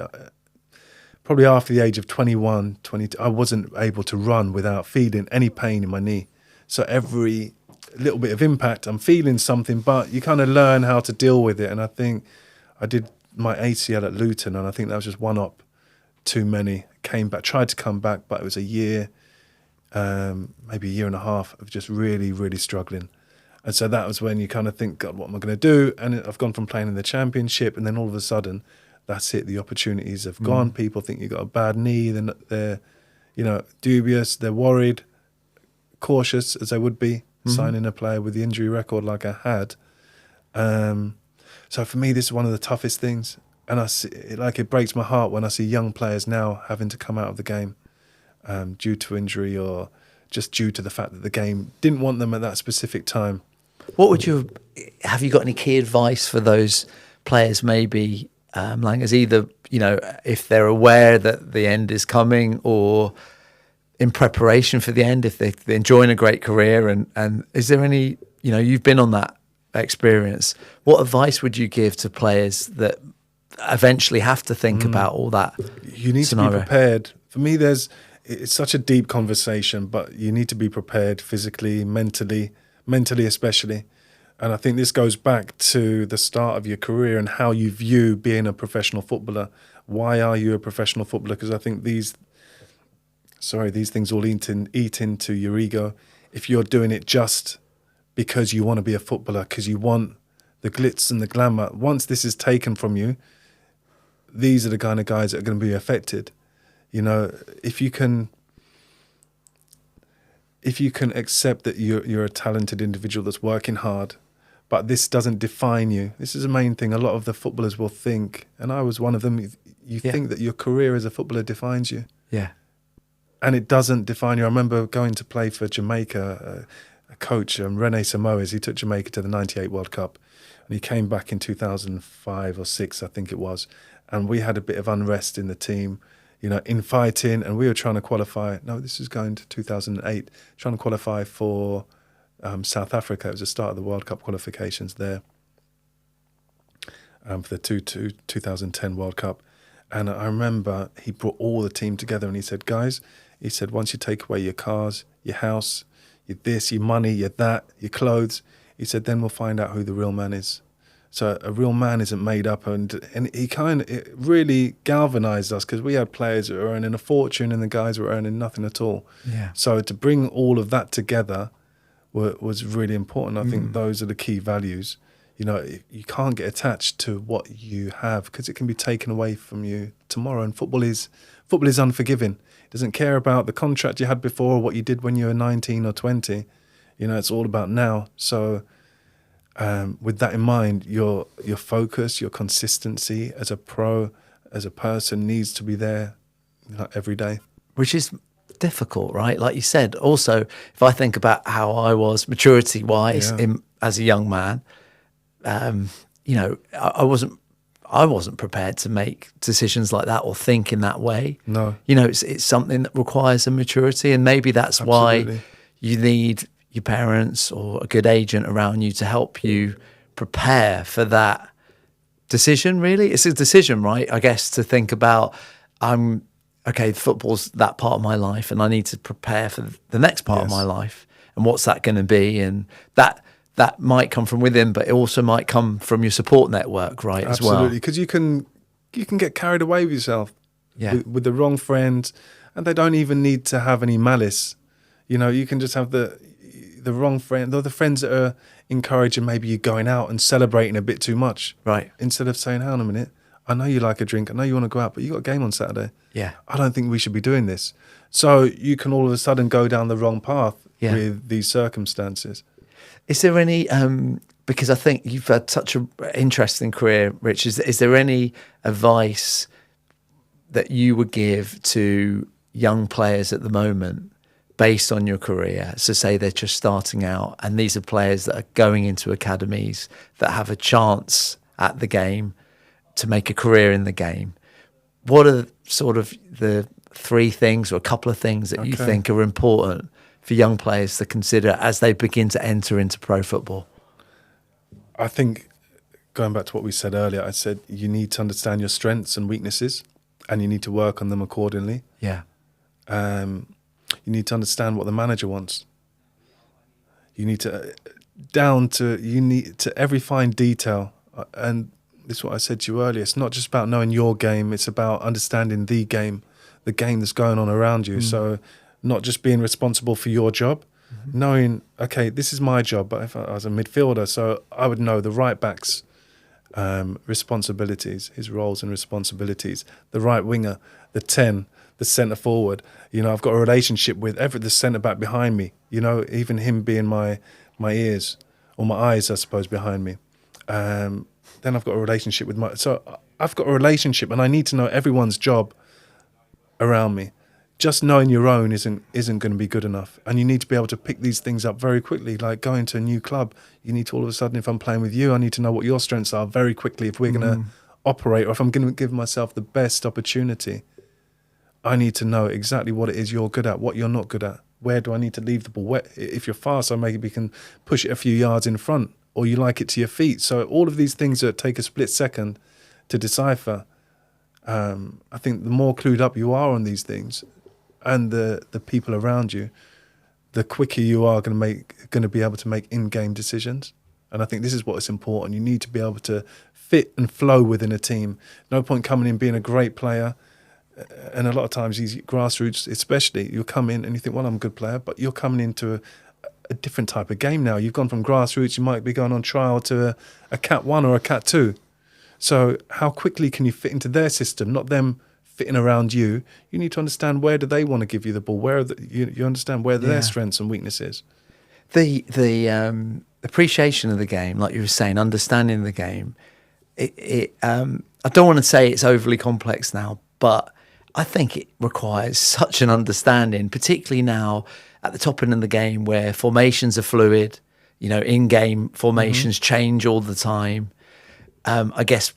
probably after the age of 21, 22, I wasn't able to run without feeling any pain in my knee. So every little bit of impact, I'm feeling something, but you kind of learn how to deal with it. And I think I did my ACL at Luton, and I think that was just one up too many. Came back, tried to come back, but it was a year, maybe a year and a half of just really, really struggling. And so that was when you kind of think, God, what am I going to do? And I've gone from playing in the championship, and then all of a sudden, that's it. The opportunities have gone. People think you've got a bad knee. They're dubious. They're worried, cautious as they would be signing a player with the injury record like I had. So for me, this is one of the toughest things. And I see, it breaks my heart when I see young players now having to come out of the game due to injury or just due to the fact that the game didn't want them at that specific time. What have you got any key advice for those players maybe, Langers, either, if they're aware that the end is coming or in preparation for the end, if they're enjoying a great career and is there any, you've been on that experience, what advice would you give to players that eventually have to think about all that? You need to be prepared. For me, it's such a deep conversation, but you need to be prepared physically, mentally especially. And I think this goes back to the start of your career and how you view being a professional footballer. Why are you a professional footballer? Because I think these things all eat into your ego. If you're doing it just because you want to be a footballer, because you want the glitz and the glamour, once this is taken from you, these are the kind of guys that are going to be affected. If you can accept that you're a talented individual that's working hard, but this doesn't define you. This is the main thing. A lot of the footballers will think, and I was one of them, you think that your career as a footballer defines you. Yeah. And it doesn't define you. I remember going to play for Jamaica, a coach, Rene Samoes, he took Jamaica to the 98 World Cup, and he came back in 2005 or 6, I think it was, and we had a bit of unrest in the team, infighting, and we were trying to qualify. No, this is going to 2008, trying to qualify for South Africa. It was the start of the World Cup qualifications there for the 2010 World Cup. And I remember he brought all the team together and he said, guys, he said, once you take away your cars, your house, your this, your money, your that, your clothes, he said, then we'll find out who the real man is. So a real man isn't made up. And it really galvanized us, because we had players that were earning a fortune and the guys were earning nothing at all. Yeah. So to bring all of that together was really important. I think those are the key values. You know, you can't get attached to what you have, because it can be taken away from you tomorrow. And football is unforgiving. It doesn't care about the contract you had before or what you did when you were 19 or 20. You know, it's all about now. So with that in mind, your focus, your consistency as a pro, as a person, needs to be there, you know, every day. Which is difficult, right? Like you said. Also, if I think about how I was maturity-wise as a young man, you know, I wasn't prepared to make decisions like that or think in that way. No. You know, it's something that requires a maturity, and maybe that's why you need your parents or a good agent around you to help you prepare for that decision. Really, it's a decision, right? I guess, to think about, okay, football's that part of my life, and I need to prepare for the next part of my life, and what's that going to be, and that might come from within, but it also might come from your support network, right? Absolutely, as well. because you can get carried away with yourself, with the wrong friends, and they don't even need to have any malice. You know, you can just have the wrong friend, or the friends that are encouraging maybe you going out and celebrating a bit too much, right? Instead of saying, "Hang on a minute, I know you like a drink, I know you want to go out, but you got a game on Saturday. Yeah, I don't think we should be doing this." So you can all of a sudden go down the wrong path with these circumstances. Is there any, because I think you've had such an interesting career, Rich, is there any advice that you would give to young players at the moment based on your career? So say they're just starting out, and these are players that are going into academies that have a chance at the game to make a career in the game. What are sort of the 3 things or a couple of things that you think are important for young players to consider as they begin to enter into pro football? I think, going back to what we said earlier, I said you need to understand your strengths and weaknesses, and you need to work on them accordingly. Yeah. You need to understand what the manager wants. You need to, you need to every fine detail. And this is what I said to you earlier. It's not just about knowing your game. It's about understanding the game that's going on around you. So not just being responsible for your job, knowing, okay, this is my job, but if I was a midfielder, so I would know the right back's responsibilities, his roles and responsibilities, the right winger, the 10, the centre forward. You know, I've got a relationship with the centre back behind me, you know, even him being my ears, or my eyes, I suppose, behind me. Then I've got a relationship with I've got a relationship, and I need to know everyone's job around me. Just knowing your own isn't going to be good enough, and you need to be able to pick these things up very quickly. Like going to a new club, you need to all of a sudden, if I'm playing with you, I need to know what your strengths are very quickly. If we're going to operate, or if I'm going to give myself the best opportunity, I need to know exactly what it is you're good at, what you're not good at. Where do I need to leave the ball? If you're fast, I maybe can push it a few yards in front, or you like it to your feet. So all of these things that take a split second to decipher. I think the more clued up you are on these things, and the people around you, the quicker you are going to be able to make in-game decisions. And I think this is what is important. You need to be able to fit and flow within a team. No point coming in being a great player, and a lot of times these grassroots, especially, you'll come in and you think, well, I'm a good player, but you're coming into a different type of game now. You've gone from grassroots, you might be going on trial to a Cat 1 or a Cat 2. So how quickly can you fit into their system, not them fitting around you? You need to understand, where do they want to give you the ball? Where you understand where their strengths and weaknesses. The appreciation of the game, like you were saying, understanding the game. I don't want to say it's overly complex now, but I think it requires such an understanding, particularly now at the top end of the game where formations are fluid. You know, in-game formations change all the time. I guess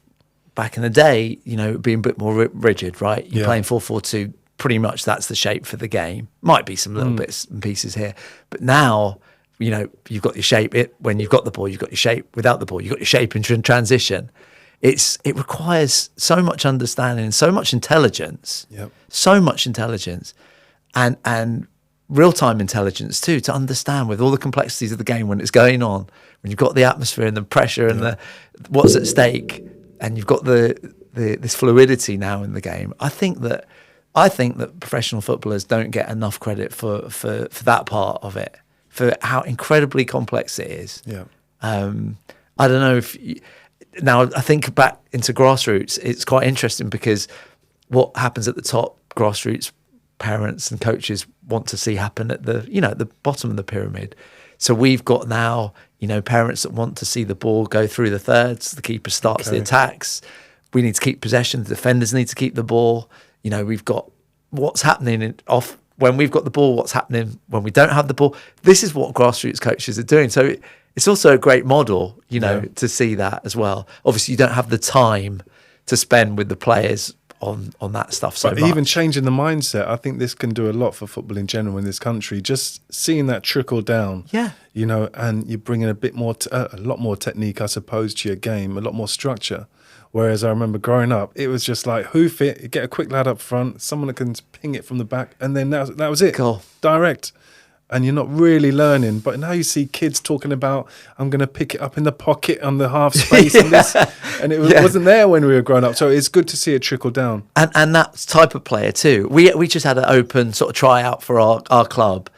back in the day, you know, being a bit more rigid, right? You're playing 4-4-2, pretty much that's the shape for the game. Might be some little bits and pieces here. But now, you've got your shape. When you've got the ball, you've got your shape. Without the ball, you've got your shape in transition. It requires so much understanding, so much intelligence, so much intelligence, and real-time intelligence too, to understand with all the complexities of the game when it's going on, when you've got the atmosphere and the pressure and the what's at stake, and you've got this fluidity now in the game. I think that professional footballers don't get enough credit for that part of it, for how incredibly complex it is. Yeah. I don't know if now I think back into grassroots, it's quite interesting because what happens at the top, grassroots parents and coaches want to see happen at the bottom of the pyramid. So we've got now, parents that want to see the ball go through the thirds, the keeper starts the attacks. We need to keep possession, the defenders need to keep the ball. We've got what's happening when we've got the ball, what's happening when we don't have the ball. This is what grassroots coaches are doing. So it's also a great model, to see that as well. Obviously, you don't have the time to spend with the players on that stuff so much. But even changing the mindset, I think this can do a lot for football in general in this country. Just seeing that trickle down, and you're bringing a bit more, a lot more technique, I suppose, to your game, a lot more structure. Whereas I remember growing up, it was just like hoof it, get a quick lad up front, someone that can ping it from the back, and then that was it. Cool. Direct. And you're not really learning. But now you see kids talking about, I'm going to pick it up in the pocket on the half space and this. And it wasn't there when we were growing up. So it's good to see it trickle down. And that type of player too. We just had an open sort of tryout for our club.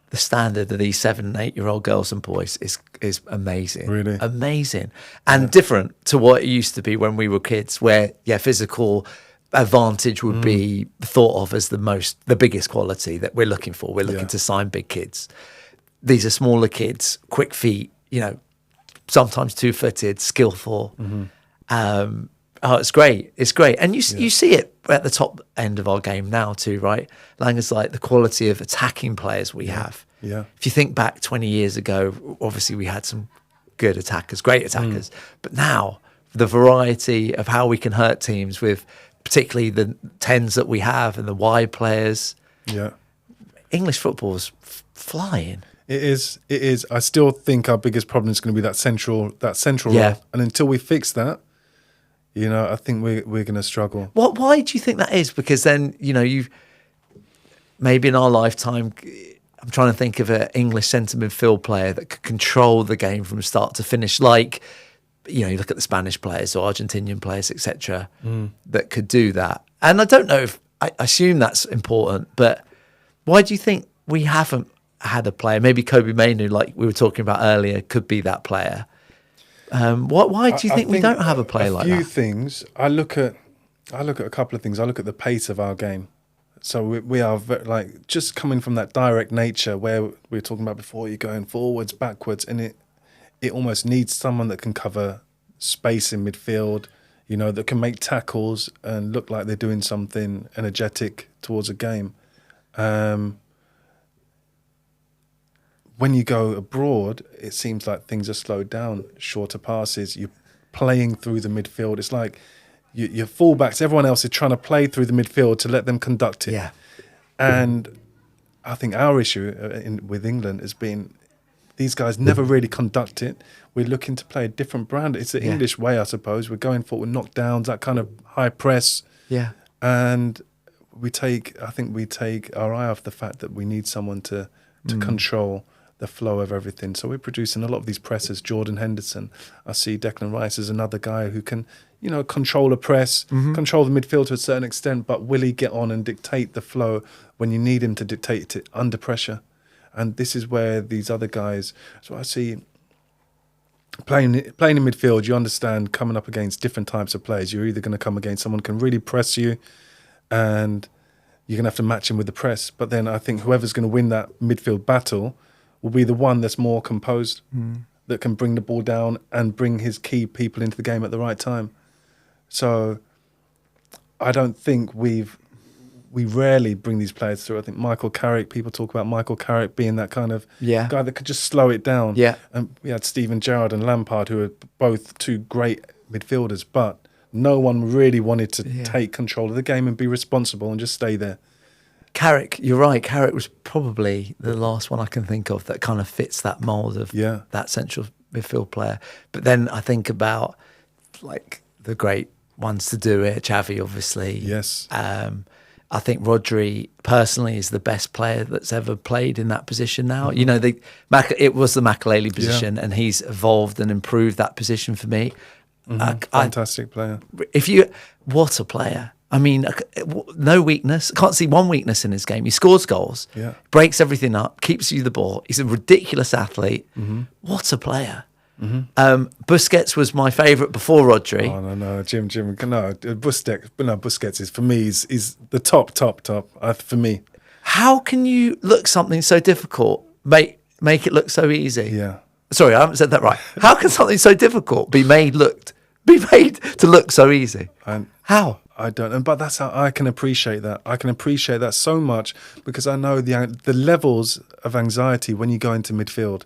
The standard of these 7 and 8 year old girls and boys is amazing. Really? Amazing. And different to what it used to be when we were kids, where, physical advantage would be thought of as the biggest quality that we're looking for. We're looking to sign big kids. These are smaller kids, quick feet, sometimes two-footed, skillful. It's great. It's great. And you see it at the top end of our game now too, right? Langley's like the quality of attacking players we have. Yeah. If you think back 20 years ago, obviously we had some good attackers, great attackers. But now the variety of how we can hurt teams with particularly the 10s that we have and the wide players. Yeah. English football's flying. It is. I still think our biggest problem is going to be that central role. And until we fix that, I think we're going to struggle. Why do you think that is? Because then, you maybe in our lifetime, I'm trying to think of an English centre midfield player that could control the game from start to finish. Like, you look at the Spanish players or Argentinian players, etc., that could do that. And I don't know if I assume that's important, but why do you think we haven't had a player? Maybe Kobe Mainu, like we were talking about earlier, could be that player. Why do you think we don't have a player like that? A few things. I look at a couple of things. I look at the pace of our game. So we are just coming from that direct nature where we were talking about before. You're going forwards, backwards, and it almost needs someone that can cover space in midfield. That can make tackles and look like they're doing something energetic towards a game. When you go abroad, it seems like things are slowed down. Shorter passes, you're playing through the midfield. It's like your fullbacks, everyone else is trying to play through the midfield to let them conduct it. Yeah. And I think our issue with England has been these guys never really conduct it. We're looking to play a different brand. It's the English way, I suppose. We're going for knockdowns, that kind of high press. Yeah. And we take our eye off the fact that we need someone to control the flow of everything. So we're producing a lot of these presses. Jordan Henderson, I see Declan Rice as another guy who can, control a press, control the midfield to a certain extent, but will he get on and dictate the flow when you need him to dictate it under pressure? And this is where these other guys, so I see playing in midfield, you understand coming up against different types of players. You're either going to come against someone who can really press you and you're going to have to match him with the press. But then I think whoever's going to win that midfield battle will be the one that's more composed, that can bring the ball down and bring his key people into the game at the right time. So I don't think we rarely bring these players through. I think Michael Carrick, people talk about Michael Carrick being that kind of guy that could just slow it down. Yeah. And we had Steven Gerrard and Lampard, who are both two great midfielders, but no one really wanted to take control of the game and be responsible and just stay there. Carrick, you're right. Carrick was probably the last one I can think of that kind of fits that mould of that central midfield player. But then I think about like the great ones to do it. Xavi, obviously. Yes. I think Rodri personally is the best player that's ever played in that position now. Mm-hmm. You know, it was the Makelele position, and he's evolved and improved that position for me. Fantastic player. What a player. I mean, no weakness. Can't see one weakness in his game. He scores goals, breaks everything up, keeps you the ball. He's a ridiculous athlete. What a player. Busquets was my favourite before Rodri. Oh, no, Jim, no, Busquets is, for me, is the top, for me. How can you look something so difficult, make it look so easy? Yeah. Sorry, I haven't said that right. How can something so difficult be made to look so easy? How? I don't know, but that's how I can appreciate that. I can appreciate that so much because I know the levels of anxiety when you go into midfield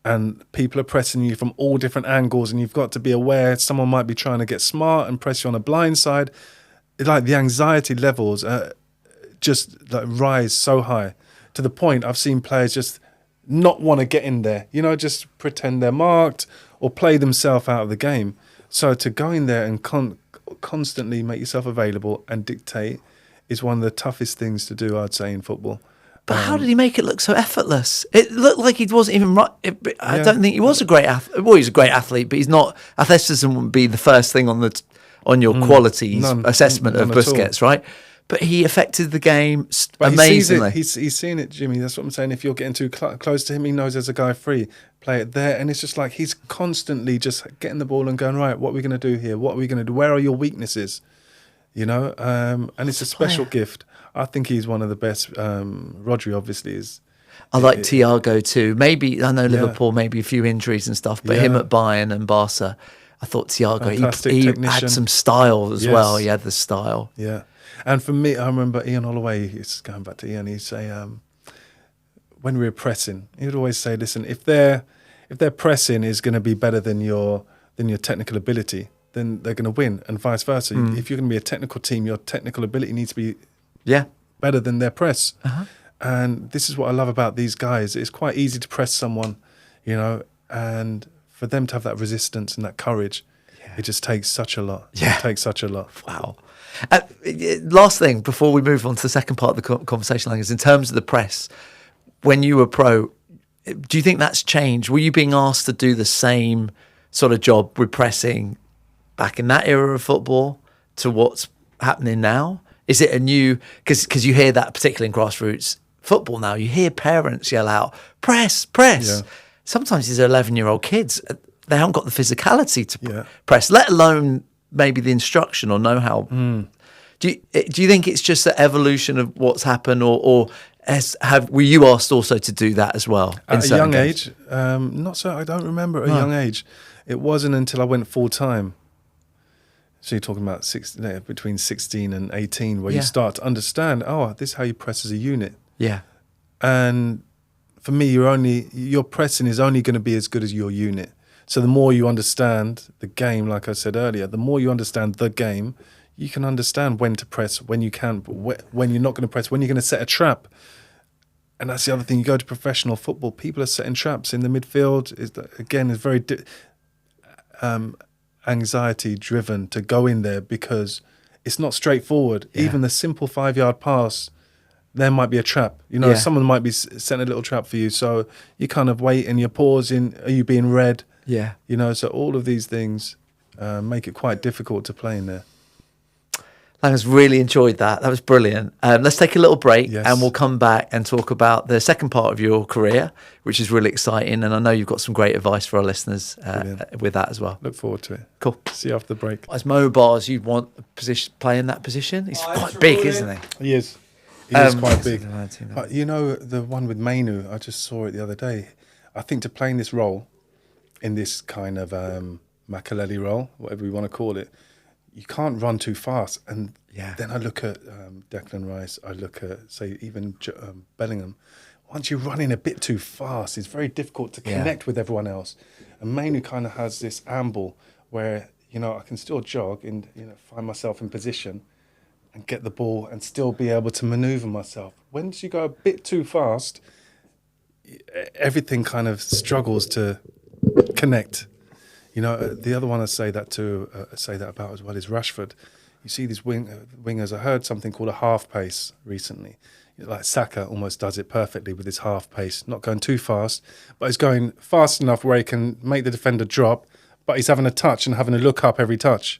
and people are pressing you from all different angles and you've got to be aware someone might be trying to get smart and press you on a blind side. Like the anxiety levels just like rise so high to the point I've seen players just not want to get in there, just pretend they're marked or play themselves out of the game. So to go in there and constantly make yourself available and dictate is one of the toughest things to do, I'd say, in football. But how did he make it look so effortless? It looked like he wasn't even right. I don't think he was a great athlete. Well, he's a great athlete, but he's not. Athleticism wouldn't be the first thing on your qualities assessment of Busquets, right? But he affected the game amazingly. He's seen it, Jimmy. That's what I'm saying. If you're getting too close to him, he knows there's a guy free. Play it there. And it's just like he's constantly just getting the ball and going, right, what are we going to do here? What are we going to do? Where are your weaknesses? And it's a special gift. I think he's one of the best. Rodri obviously is. I like Thiago too. Maybe, I know Liverpool, maybe a few injuries and stuff, but him at Bayern and Barca, I thought Thiago, he had some style as well. He had the style. Yeah. And for me, I remember Ian Holloway, it's going back to Ian, he'd say, when we were pressing, he would always say, listen, if their pressing is going to be better than your technical ability, then they're going to win, and vice versa. If you're going to be a technical team, your technical ability needs to be better than their press. And this is what I love about these guys. It's quite easy to press someone, and for them to have that resistance and that courage, it just takes such a lot. It takes such a lot. Wow. Last thing before we move on to the second part of the conversation, is in terms of the press, when you were pro, do you think that's changed? Were you being asked to do the same sort of job with pressing back in that era of football to what's happening now? Is it a new, because you hear that particularly in grassroots football now, you hear parents yell out, press. Sometimes these are 11-year-old kids, they haven't got the physicality to press, let alone maybe the instruction or know-how. Do you think it's just the evolution of what's happened, or were you asked also to do that as well? At a young age? Not so, I don't remember at a young age. It wasn't until I went full-time. So you're talking about between 16 and 18 where you start to understand, this is how you press as a unit. Yeah. And for me, your pressing is only going to be as good as your unit. So the more you understand the game, like I said earlier, the more you understand the game, you can understand when to press, when you can, when you're not going to press, when you're going to set a trap. And that's the other thing. You go to professional football, people are setting traps in the midfield. Is very anxiety-driven to go in there because it's not straightforward. Yeah. Even the simple 5-yard pass, there might be a trap. Someone might be setting a little trap for you. So you kind of wait and you're pausing. Are you being read? Yeah. So all of these things make it quite difficult to play in there. I just really enjoyed that. That was brilliant. Let's take a little break and we'll come back and talk about the second part of your career, which is really exciting. And I know you've got some great advice for our listeners with that as well. Look forward to it. Cool. See you after the break. As mobile as you'd want a play in that position, he's quite big, isn't he? He is. He is quite big. The one with Mainu, I just saw it the other day. I think to play in this role, in this kind of Makelele role, whatever we want to call it, you can't run too fast. And then I look at Declan Rice, I look at, say, even Bellingham. Once you're running a bit too fast, it's very difficult to connect with everyone else. And Mainu kind of has this amble where, I can still jog and, find myself in position, and get the ball and still be able to maneuver myself. Once you go a bit too fast, everything kind of struggles to connect. You know, the other one I say that about as well is Rashford. You see these wingers. I heard something called a half pace recently. Like Saka almost does it perfectly with his half pace, not going too fast, but he's going fast enough where he can make the defender drop, but he's having a touch and having a look up every touch.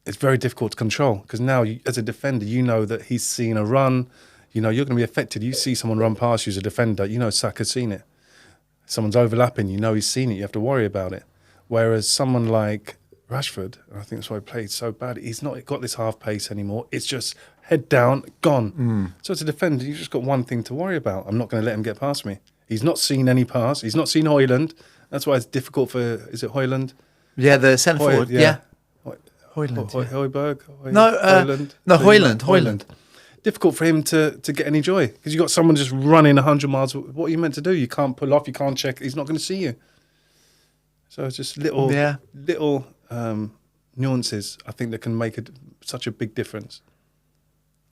It's very difficult to control because now, as a defender, you know that he's seen a run. You know, you're going to be affected. You see someone run past you as a defender, you know Saka's seen it. Someone's overlapping, you know he's seen it. You have to worry about it. Whereas someone like Rashford, and I think that's why he played so bad, he's not got this half pace anymore. It's just head down, gone. So as a defender, you've just got one thing to worry about. I'm not going to let him get past me. He's not seen any pass. He's not seen Højlund. That's why it's difficult for, is it Højlund? Yeah, the centre forward. Yeah. Højlund. Højberg? Højlund. Difficult for him to get any joy because you've got someone just running 100 miles. What are you meant to do? You can't pull off, you can't check. He's not going to see you. So it's just little nuances, I think, that can make such a big difference.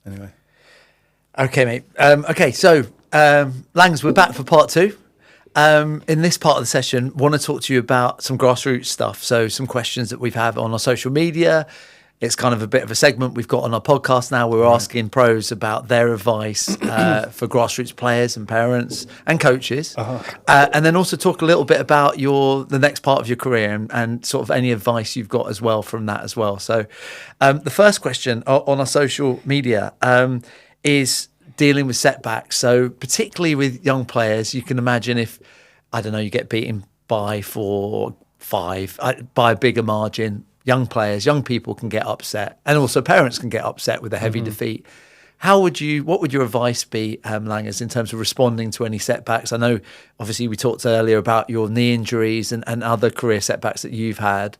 Anyway. Okay, mate. So Langs, we're back for part 2. In this part of the session, want to talk to you about some grassroots stuff. So some questions that we've had on our social media. It's kind of a bit of a segment we've got on our podcast now. We're asking pros about their advice for grassroots players and parents and coaches. And then also talk a little bit about the next part of your career and sort of any advice you've got as well from that as well. So the first question on our social media is dealing with setbacks. So particularly with young players, you can imagine if, I don't know, you get beaten by 4-5 by a bigger margin, young players, young people can get upset, and also parents can get upset with a heavy defeat. What would your advice be, Langers, in terms of responding to any setbacks? I know, obviously, we talked earlier about your knee injuries and other career setbacks that you've had.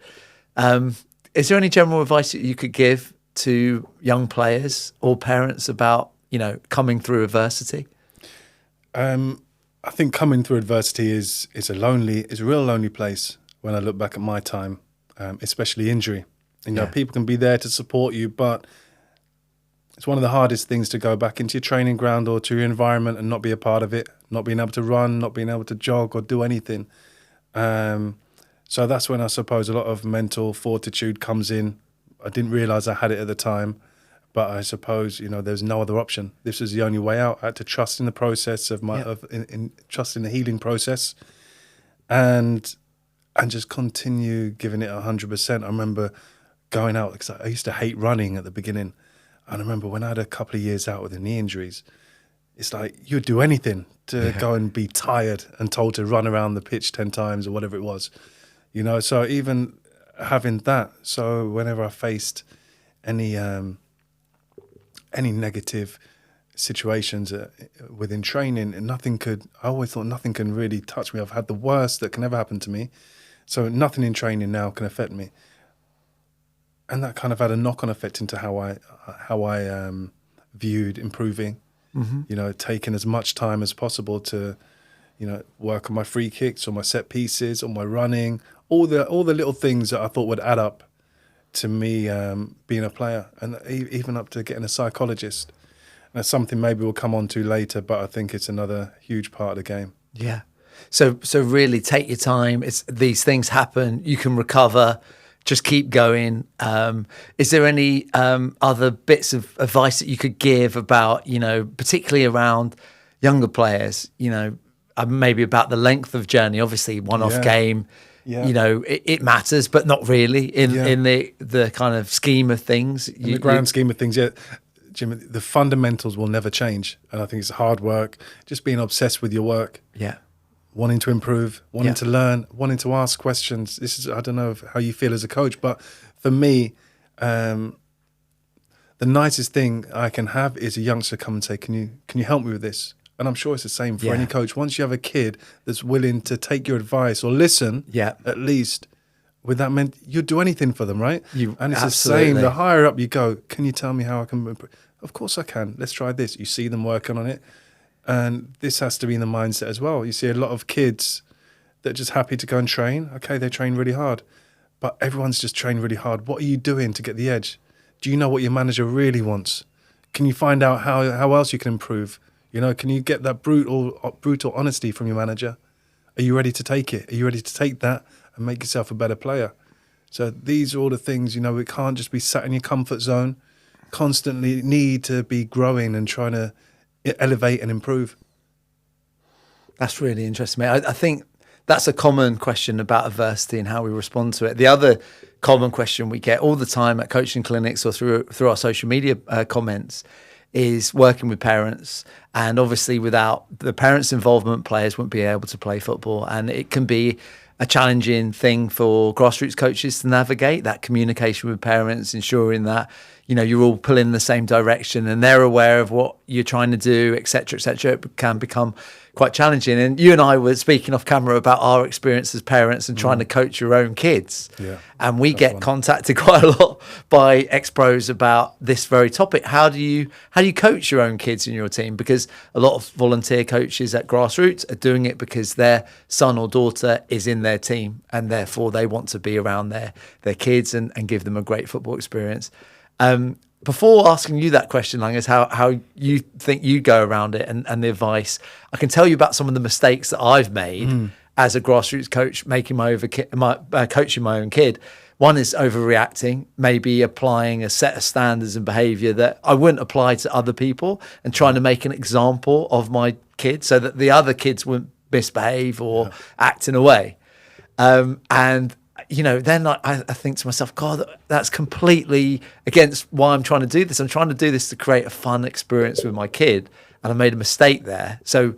Is there any general advice that you could give to young players or parents about, coming through adversity? I think coming through adversity is a real lonely place when I look back at my time. Especially injury. People can be there to support you, but it's one of the hardest things to go back into your training ground or to your environment and not be a part of it, not being able to run, not being able to jog or do anything. So that's when I suppose a lot of mental fortitude comes in. I didn't realise I had it at the time, but I suppose, there's no other option. This is the only way out. I had to trust in the process trust in the healing process and just continue giving it 100%. I remember going out because I used to hate running at the beginning. And I remember when I had a couple of years out with the knee injuries, it's like you'd do anything to go and be tired and told to run around the pitch 10 times or whatever it was. So even having that, so whenever I faced any negative situations within training, I always thought nothing can really touch me. I've had the worst that can ever happen to me. So nothing in training now can affect me, and that kind of had a knock-on effect into how I viewed improving. Taking as much time as possible to, work on my free kicks, or my set pieces, or my running, all the little things that I thought would add up to me being a player, and even up to getting a psychologist. And that's something maybe we'll come on to later, but I think it's another huge part of the game. Yeah. So really take your time. These things happen. You can recover. Just keep going. Is there any other bits of advice that you could give about, particularly around younger players, maybe about the length of journey? Obviously, one-off game, it matters, but not really in the kind of scheme of things. In the grand scheme of things, Jim, the fundamentals will never change. And I think it's hard work, just being obsessed with your work. Yeah. Wanting to improve, wanting to learn, wanting to ask questions. I don't know how you feel as a coach, but for me, the nicest thing I can have is a youngster come and say, can you help me with this? And I'm sure it's the same for any coach. Once you have a kid that's willing to take your advice or listen, at least, with that meant you'd do anything for them, right? And it's absolutely. the same. The higher up you go, can you tell me how I can improve? Of course I can. Let's try this. You see them working on it. And this has to be in the mindset as well. You see a lot of kids that are just happy to go and train. Okay, they train really hard, but everyone's just trained really hard. What are you doing to get the edge? Do you know what your manager really wants? Can you find out how else you can improve? You know, can you get that brutal honesty from your manager? Are you ready to take it? Are you ready to take that and make yourself a better player? So these are all the things, you know, we can't just be sat in your comfort zone, constantly need to be growing and trying to elevate and improve. That's really interesting, mate. I think that's a common question about adversity and how we respond to it. The other common question we get all the time at coaching clinics or through our social media comments is working with parents. And obviously without the parents' involvement, players wouldn't be able to play football. And it can be a challenging thing for grassroots coaches to navigate, that communication with parents, ensuring that, you know, you're all pulling in the same direction and they're aware of what you're trying to do, et cetera, et cetera. It can become quite challenging. And you and I were speaking off camera about our experience as parents and trying to coach your own kids. Yeah, and we get contacted quite a lot by ex-pros about this very topic. How do you coach your own kids in your team? Because a lot of volunteer coaches at grassroots are doing it because their son or daughter is in their team and therefore they want to be around their kids and give them a great football experience. Before asking you that question, Lang, is how you think you go around it and the advice, I can tell you about some of the mistakes that I've made as a grassroots coach, coaching my own kid. One is overreacting, maybe applying a set of standards and behaviour that I wouldn't apply to other people and trying to make an example of my kid so that the other kids wouldn't misbehave or act in a way. And you know, then I think to myself, God, that's completely against why I'm trying to do this. I'm trying to do this to create a fun experience with my kid, and I made a mistake there. So,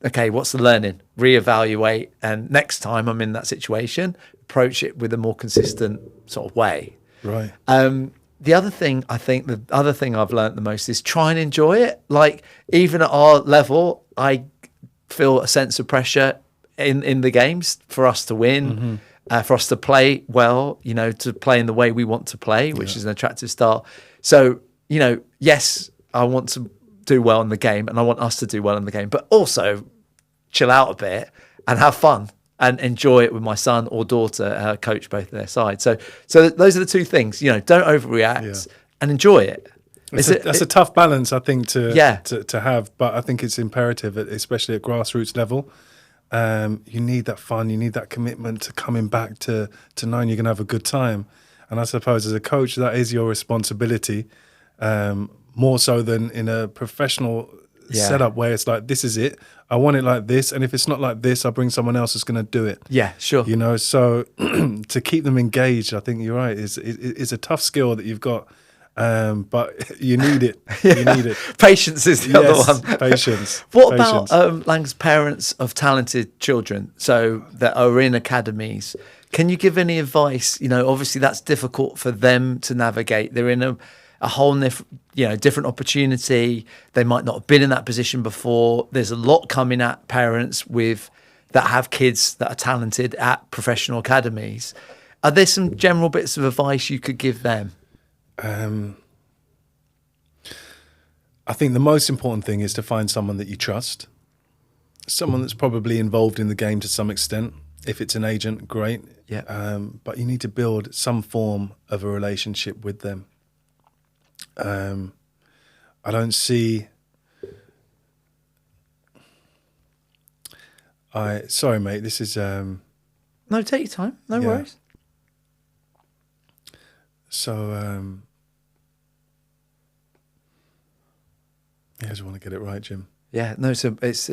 okay, what's the learning? Reevaluate, and next time I'm in that situation, approach it with a more consistent sort of way. Right. The other thing, I think, the other thing I've learned the most is try and enjoy it. Like, even at our level, I feel a sense of pressure in the games for us to win. For us to play well, you know, to play in the way we want to play, which is an attractive style. So, you know, yes, I want to do well in the game and I want us to do well in the game, but also chill out a bit and have fun and enjoy it with my son or daughter, coach both their sides. So those are the two things, you know, don't overreact and enjoy it. That's a tough balance, I think, to have, but I think it's imperative, especially at grassroots level. You need that fun, you need that commitment to coming back to knowing you're going to have a good time. And I suppose as a coach, that is your responsibility, more so than in a professional setup where it's like, this is it, I want it like this, and if it's not like this, I'll bring someone else that's going to do it. Yeah, sure. You know, so to keep them engaged, I think you're right, is a tough skill that you've got. But you need it. You need it. Patience is the other one. Patience. What about Lang's parents of talented children, so that are in academies? Can you give any advice? You know, obviously that's difficult for them to navigate. They're in a whole different opportunity. They might not have been in that position before. There's a lot coming at parents that have kids that are talented at professional academies. Are there some general bits of advice you could give them? I think the most important thing is to find someone that you trust, someone that's probably involved in the game to some extent. If it's an agent, great. Yeah. But you need to build some form of a relationship with them. I don't see. Sorry, mate. This is. No, take your time. No worries. So. I just want to get it right, Jim. Yeah, no, so it's,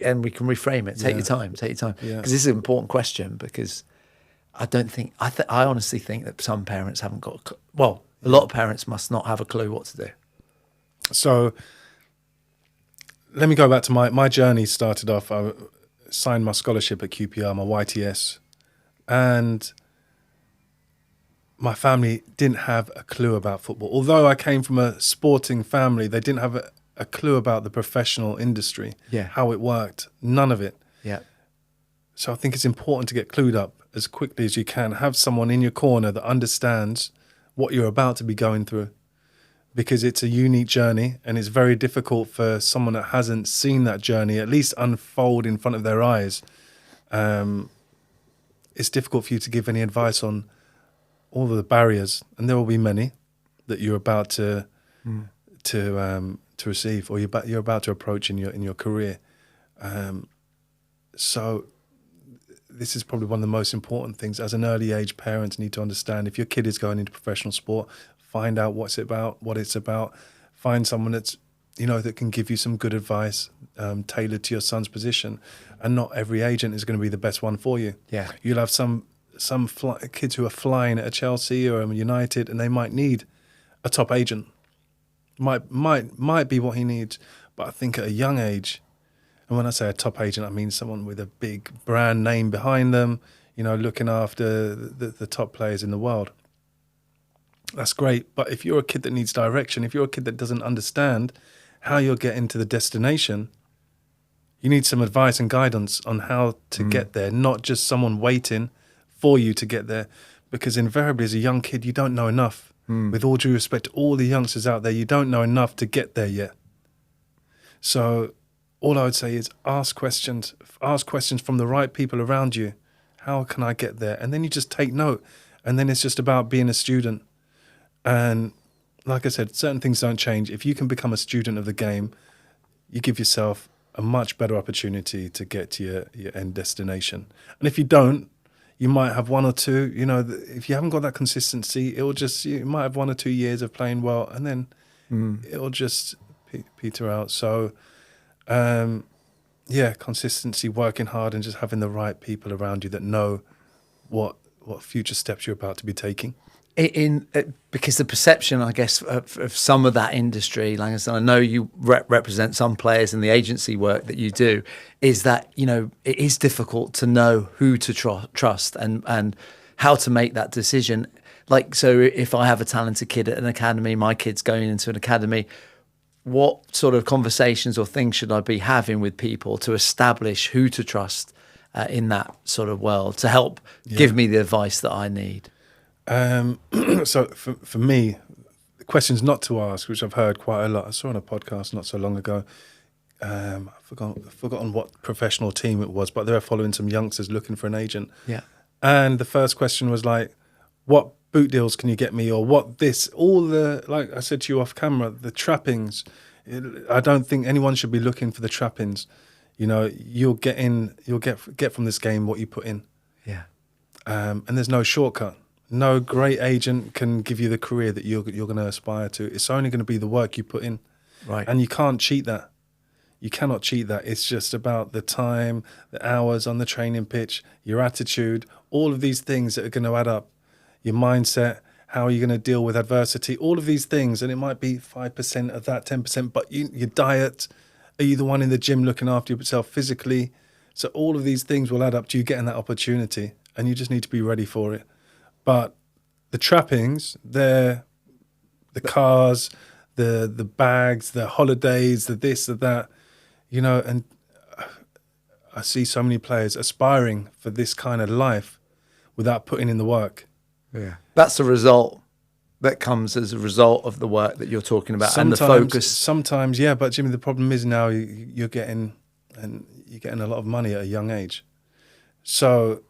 and we can reframe it. Take your time, because this is an important question, because I don't think, I honestly think that some parents haven't got, a lot of parents must not have a clue what to do. So let me go back to my journey. Started off, I signed my scholarship at QPR, my YTS, and my family didn't have a clue about football. Although I came from a sporting family, they didn't have a clue about the professional industry, how it worked, none of it. Yeah. So I think it's important to get clued up as quickly as you can. Have someone in your corner that understands what you're about to be going through, because it's a unique journey and it's very difficult for someone that hasn't seen that journey at least unfold in front of their eyes. It's difficult for you to give any advice on all of the barriers, and there will be many. that you're about to receive, or you're about to approach in your career. So this is probably one of the most important things. As an early age, parents need to understand, if your kid is going into professional sport, find out what it's about. Find someone that's, that can give you some good advice tailored to your son's position. And not every agent is going to be the best one for you. Yeah. You'll have some kids who are flying at a Chelsea or a United, and they might need a top agent. Might be what he needs. But I think at a young age, and when I say a top agent, I mean someone with a big brand name behind them, looking after the top players in the world. That's great. But if you're a kid that needs direction, if you're a kid that doesn't understand how you're getting to the destination, you need some advice and guidance on how to get there, not just someone waiting for you to get there. Because invariably as a young kid, you don't know enough. With all due respect to all the youngsters out there, you don't know enough to get there yet. So all I would say is ask questions from the right people around you. How can I get there? And then you just take note. And then it's just about being a student. And like I said, certain things don't change. If you can become a student of the game, you give yourself a much better opportunity to get to your end destination. And if you don't, you might have one or two, if you haven't got that consistency, you might have 1 or 2 years of playing well, and then it'll just peter out. So, consistency, working hard, and just having the right people around you that know what future steps you're about to be taking. Because the perception, I guess, of some of that industry, like I said, I know you represent some players in the agency work that you do, is that, it is difficult to know who to trust and how to make that decision. Like, so if I have a talented kid at an academy, my kid's going into an academy, what sort of conversations or things should I be having with people to establish who to trust in that sort of world to help give me the advice that I need? So for me, the questions not to ask, which I've heard quite a lot. I saw on a podcast not so long ago. I've forgotten what professional team it was, but they were following some youngsters looking for an agent. Yeah. And the first question was like, what boot deals can you get me? Or what this, all the, like I said to you off camera, the trappings. I don't think anyone should be looking for the trappings. You'll get from this game what you put in. Yeah. And there's no shortcut. No great agent can give you the career that you're going to aspire to. It's only going to be the work you put in. Right. And you can't cheat that. You cannot cheat that. It's just about the time, the hours on the training pitch, your attitude, all of these things that are going to add up. Your mindset, how are you going to deal with adversity, all of these things. And it might be 5% of that, 10%, but your diet, are you the one in the gym looking after yourself physically? So all of these things will add up to you getting that opportunity, and you just need to be ready for it. But the trappings, the cars, the bags, the holidays, the this, the that, and I see so many players aspiring for this kind of life without putting in the work. Yeah. That's the result that comes as a result of the work that you're talking about and the focus. Sometimes, yeah, but Jimmy, the problem is now you're getting a lot of money at a young age. So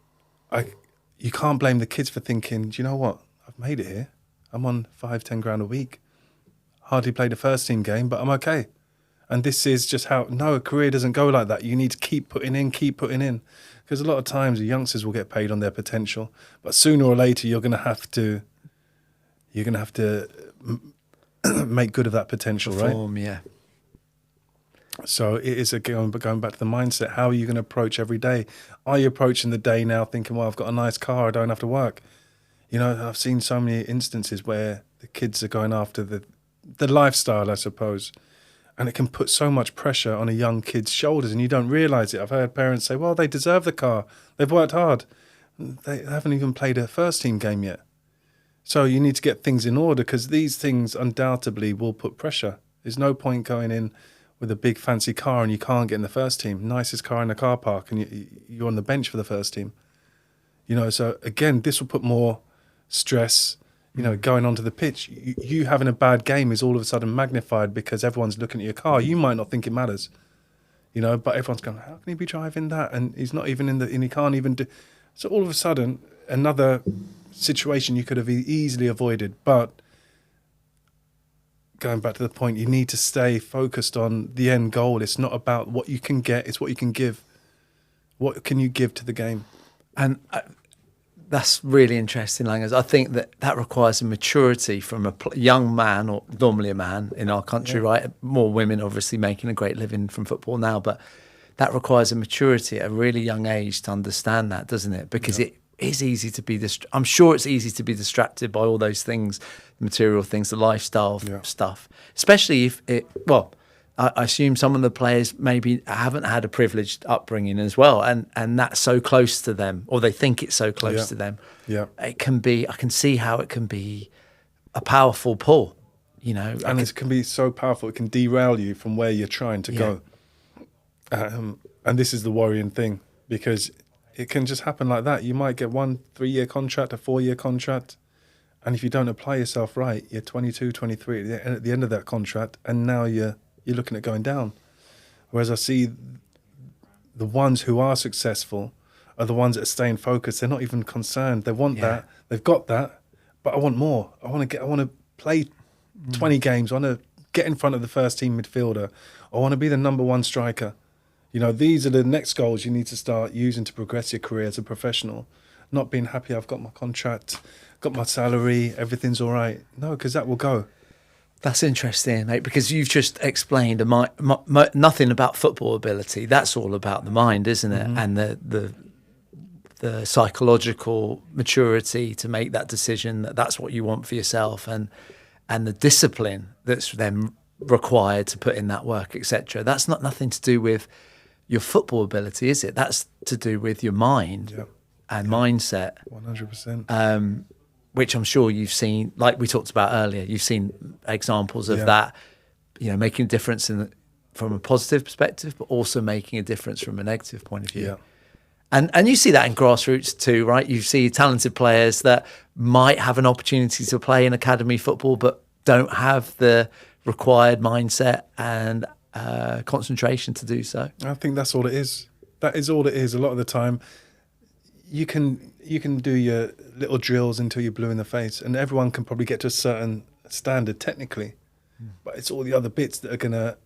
you can't blame the kids for thinking, do you know what? I've made it here. I'm on 5-10 grand a week. Hardly played a first team game, but I'm okay. And this is just how, no, a career doesn't go like that. You need to keep putting in. Because a lot of times the youngsters will get paid on their potential, but sooner or later you're going to have to make good of that potential, Perform, right? Yeah. So it is going back to the mindset. How are you going to approach every day? Are you approaching the day now thinking, well, I've got a nice car, I don't have to work? I've seen so many instances where the kids are going after the lifestyle, I suppose, and it can put so much pressure on a young kid's shoulders, and you don't realise it. I've heard parents say, well, they deserve the car. They've worked hard. They haven't even played a first team game yet. So you need to get things in order, because these things undoubtedly will put pressure. There's no point going in with a big fancy car and you can't get in the first team, nicest car in the car park, and you're on the bench for the first team. So again, this will put more stress, going onto the pitch. You having a bad game is all of a sudden magnified because everyone's looking at your car. You might not think it matters, but everyone's going, how can he be driving that? And he's not even and he can't even do. So all of a sudden, another situation you could have easily avoided. But going back to the point, you need to stay focused on the end goal. It's not about what you can get, it's what you can give. What can you give to the game? And that's really interesting, Langers. I think that requires a maturity from a young man, or normally a man in our country, right? More women obviously making a great living from football now, but that requires a maturity at a really young age to understand that, doesn't it? Because it is easy to be I'm sure it's easy to be distracted by all those things, the material things, the lifestyle stuff, especially if I assume some of the players maybe haven't had a privileged upbringing as well, and that's so close to them, or they think it's so close to them. Yeah, it can be. I can see how it can be a powerful pull, you know. And it can be so powerful. It can derail you from where you're trying to go. And this is the worrying thing, because it can just happen like that. You might get 1 3-year contract, a 4-year contract, and if you don't apply yourself right, you're 22, 23 at the end of that contract, and now you're looking at going down. Whereas I see the ones who are successful are the ones that are staying focused. They're not even concerned. They want that. They've got that, but I want more. I want to play 20 games. I want to get in front of the first team midfielder. I want to be the number 1 striker. You know, these are the next goals you need to start using to progress your career as a professional. Not being happy, I've got my contract, got my salary, everything's all right. No, because that will go. That's interesting, mate, because you've just explained nothing about football ability. That's all about the mind, isn't it? And the psychological maturity to make that decision that that's what you want for yourself, and the discipline that's then required to put in that work, etc. That's nothing to do with your football ability, is it? That's to do with your mind and mindset. 100%. Which I'm sure you've seen, like we talked about earlier, you've seen examples of that, you know, making a difference from a positive perspective, but also making a difference from a negative point of view. Yeah. And you see that in grassroots too, right? You see talented players that might have an opportunity to play in academy football, but don't have the required mindset and concentration to do so. I think that's all it is. That is all it is. A lot of the time, you can do your little drills until you're blue in the face, and everyone can probably get to a certain standard technically, but it's all the other bits that are gonna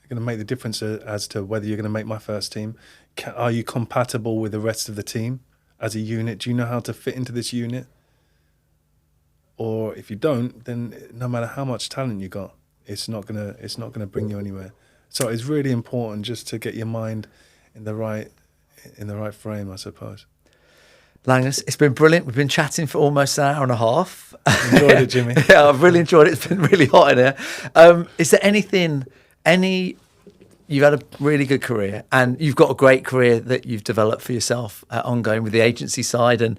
make the difference as to whether you're gonna make my first team. Are you compatible with the rest of the team as a unit? Do you know how to fit into this unit? Or if you don't, then no matter how much talent you got, it's not gonna bring you anywhere. So it's really important just to get your mind in the right frame, I suppose. Langers, it's been brilliant. We've been chatting for almost an hour and a half. Enjoyed it, Jimmy. Yeah, I've really enjoyed it. It's been really hot in here. Is there you've had a really good career, and you've got a great career that you've developed for yourself ongoing with the agency side, and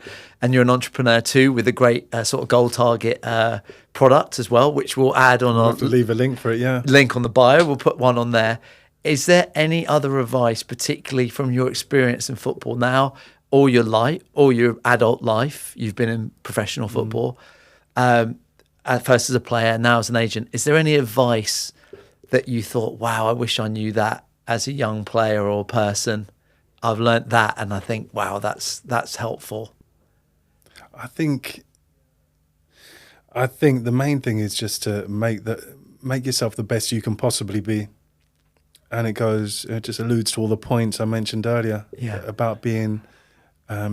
you're an entrepreneur too with a great sort of goal target product as well, which we'll add on. We'll have to leave a link for it, link on the bio. We'll put one on there. Is there any other advice, particularly from your experience in football now, all your life, all your adult life? You've been in professional football, at first as a player, now as an agent. Is there any advice that you thought, wow, I wish I knew that as a young player or person? I've learnt that, and I think, wow, that's helpful. I think the main thing is just to make yourself the best you can possibly be. And it just alludes to all the points I mentioned earlier about being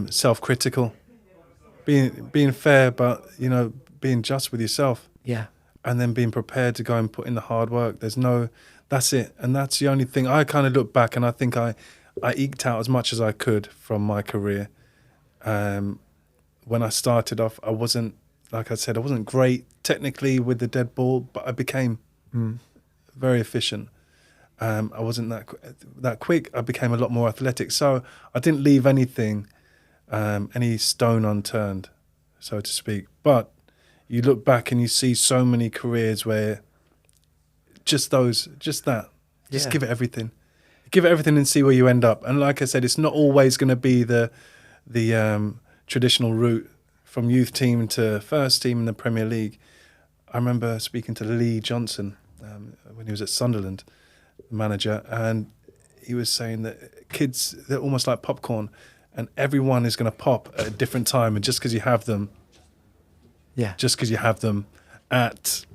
self-critical, being fair, but being just with yourself. Yeah. And then being prepared to go and put in the hard work. That's it. And that's the only thing. I kind of look back and I think I eked out as much as I could from my career. When I started off, I wasn't great technically with the dead ball, but I became very efficient. I wasn't that quick. I became a lot more athletic. So I didn't leave anything, any stone unturned, so to speak. But you look back and you see so many careers where just give it everything. Give it everything and see where you end up. And like I said, it's not always going to be the traditional route from youth team to first team in the Premier League. I remember speaking to Lee Johnson when he was at Sunderland, the manager, and he was saying that kids, they're almost like popcorn, and everyone is going to pop at a different time. And just because you have them at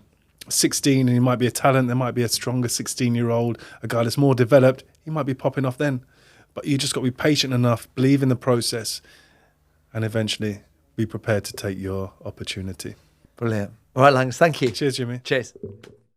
16 and he might be a talent. There might be a stronger 16-year-old, a guy that's more developed. He might be popping off then. But you just got to be patient enough, believe in the process, and eventually be prepared to take your opportunity. Brilliant. All right, Langs, thank you. Cheers, Jimmy. Cheers.